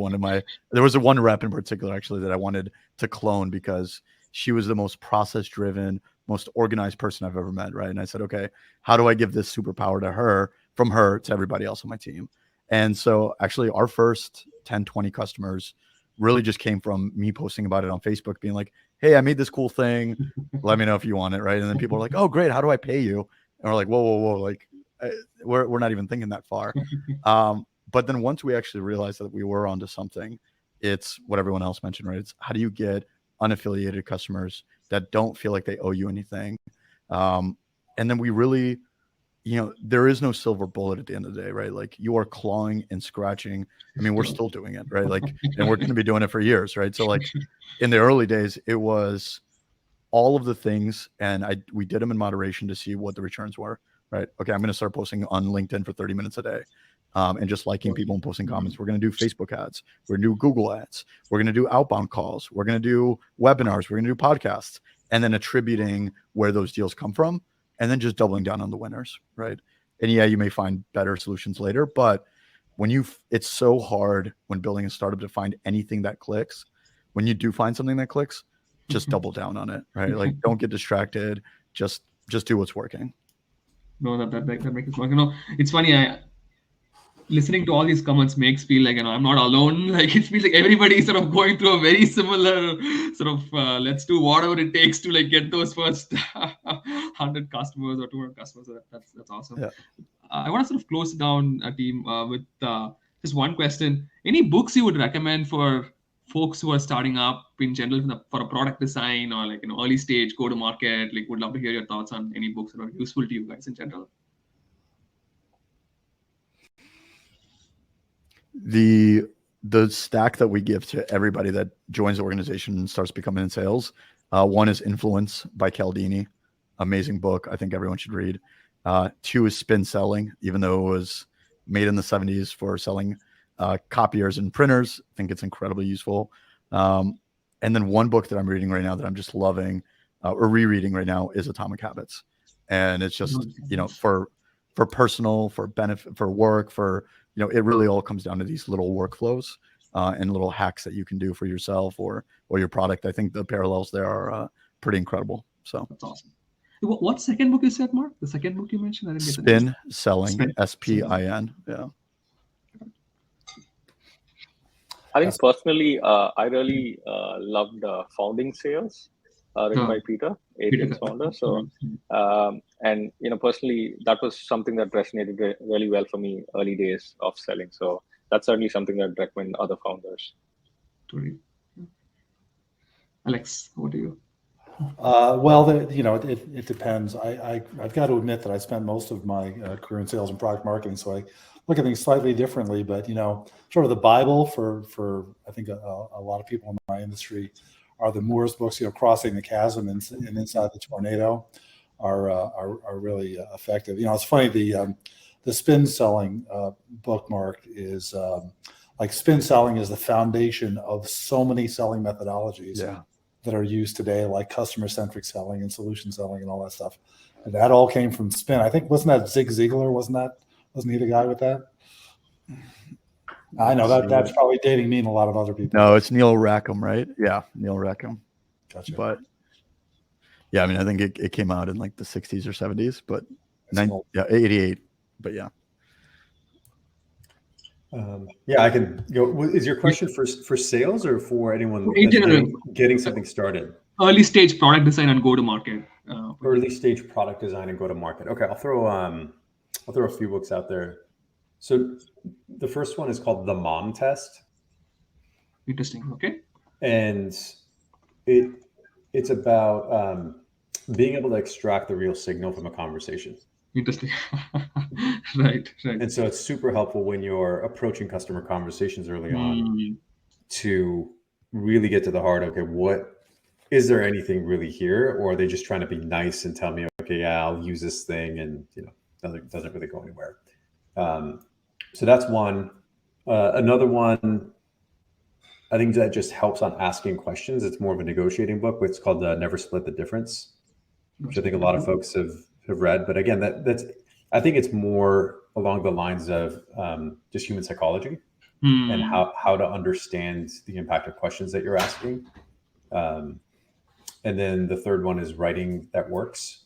There was one rep in particular actually that I wanted to clone because she was the most process driven, most organized person I've ever met. Right. And I said, okay, how do I give this superpower to her, from her to everybody else on my team? And so actually our first 10, 20 customers really just came from me posting about it on Facebook, being like, hey, I made this cool thing. Let me know if you want it. Right. And then people are like, oh, great. How do I pay you? And we're like, whoa. Like, we're not even thinking that far. But then once we actually realized that we were onto something, it's what everyone else mentioned, right? It's how do you get unaffiliated customers that don't feel like they owe you anything? And then we really, there is no silver bullet at the end of the day, right? Like you are clawing and scratching. I mean, we're still doing it, right? Like, and we're going to be doing it for years, right? So like in the early days, it was all of the things, and we did them in moderation to see what the returns were, right? Okay, I'm going to start posting on LinkedIn for 30 minutes a day. And just liking people and posting comments. We're going to do Facebook ads. We're going to do Google ads. We're going to do outbound calls. We're going to do webinars. We're going to do podcasts, and then attributing where those deals come from, and then just doubling down on the winners, right? And yeah, you may find better solutions later, but it's so hard when building a startup to find anything that clicks. When you do find something that clicks, just double down on it, right? Like don't get distracted. Just do what's working. No, that makes it work. It's funny. Listening to all these comments makes feel like I'm not alone. Like it feels like everybody is sort of going through a very similar sort of let's do whatever it takes to like get those first 100 customers or 200 customers. So that's awesome. Yeah. I want to sort of close down a team with just one question. Any books you would recommend for folks who are starting up in general for a product design or like early stage go to market? Like would love to hear your thoughts on any books that are useful to you guys in general. The stack that we give to everybody that joins the organization and starts becoming in sales. One is Influence by Cialdini, amazing book. I think everyone should read. 2 is Spin Selling, even though it was made in the 70s for selling copiers and printers. I think it's incredibly useful. And then one book that I'm reading right now that I'm just loving or rereading right now is Atomic Habits. And it's just, for personal, for benefit, for work, for, it really all comes down to these little workflows and little hacks that you can do for yourself or your product. I think the parallels there are pretty incredible. So that's awesome. What second book you said, Mark? The second book you mentioned? I didn't get Spin Selling, SPIN. Yeah. I think personally, I really loved Founding Sales, written by Peter, Adrian's founder. So, and personally, that was something that resonated really well for me early days of selling. So that's certainly something I'd recommend other founders. Totally. Alex, what do you? Well, it depends. I've got to admit that I spent most of my career in sales and product marketing, so I look at things slightly differently. But sort of the Bible for I think a lot of people in my industry are the Moore's books. Crossing the Chasm and Inside the Tornado are really effective. It's funny the Spin Selling bookmark is like Spin Selling is the foundation of so many selling methodologies. Yeah. That are used today, like customer-centric selling and solution selling and all that stuff. And that all came from Spin. I think wasn't that Zig Ziglar? Wasn't he the guy with that? I know that's probably dating me and a lot of other people. No, it's Neil Rackham, right? Yeah, Neil Rackham. Gotcha. But yeah, I mean, I think it came out in like the 60s or 70s, but 88. But yeah. Yeah, I can go. Is your question for sales or for anyone getting something started? Early stage product design and go to market. Early stage product design and go to market. Okay, I'll throw a few books out there. So the first one is called The Mom Test. Interesting. Okay. And it it's about being able to extract the real signal from a conversation. Interesting. Right. And so it's super helpful when you're approaching customer conversations early on to really get to the heart. Okay, what is there anything really here, or are they just trying to be nice and tell me, okay, yeah, I'll use this thing, and doesn't really go anywhere. So that's one. Another one, I think that just helps on asking questions. It's more of a negotiating book. It's called Never Split the Difference, which I think a lot of folks have read. But again, that's I think it's more along the lines of just human psychology and how to understand the impact of questions that you're asking. And then the third one is writing that works.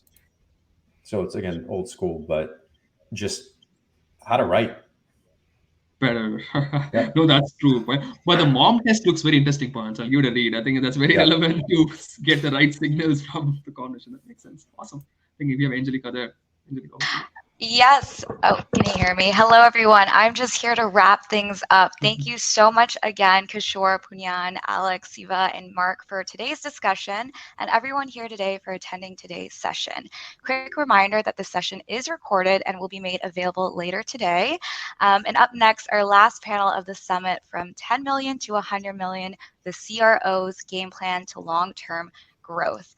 So it's, again, old school, but just how to write. Better. Yeah. No, that's true. But the mom test looks very interesting, points. I'll give it a read. I think that's very relevant to get the right signals from the conversation. That makes sense. Awesome. I think if you have Angelica there. Angelica. Yes. Oh, can you hear me? Hello, everyone. I'm just here to wrap things up. Thank you so much again, Kishore, Pouyan, Alex, Siva, and Mark for today's discussion, and everyone here today for attending today's session. Quick reminder that the session is recorded and will be made available later today. And up next, our last panel of the summit, from 10 million to 100 million, the CRO's game plan to long-term growth.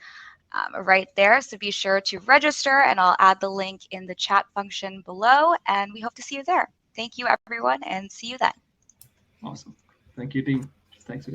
Right there. So be sure to register, and I'll add the link in the chat function below, and we hope to see you there. Thank you, everyone, and see you then. Awesome. Thank you, team. Thanks again.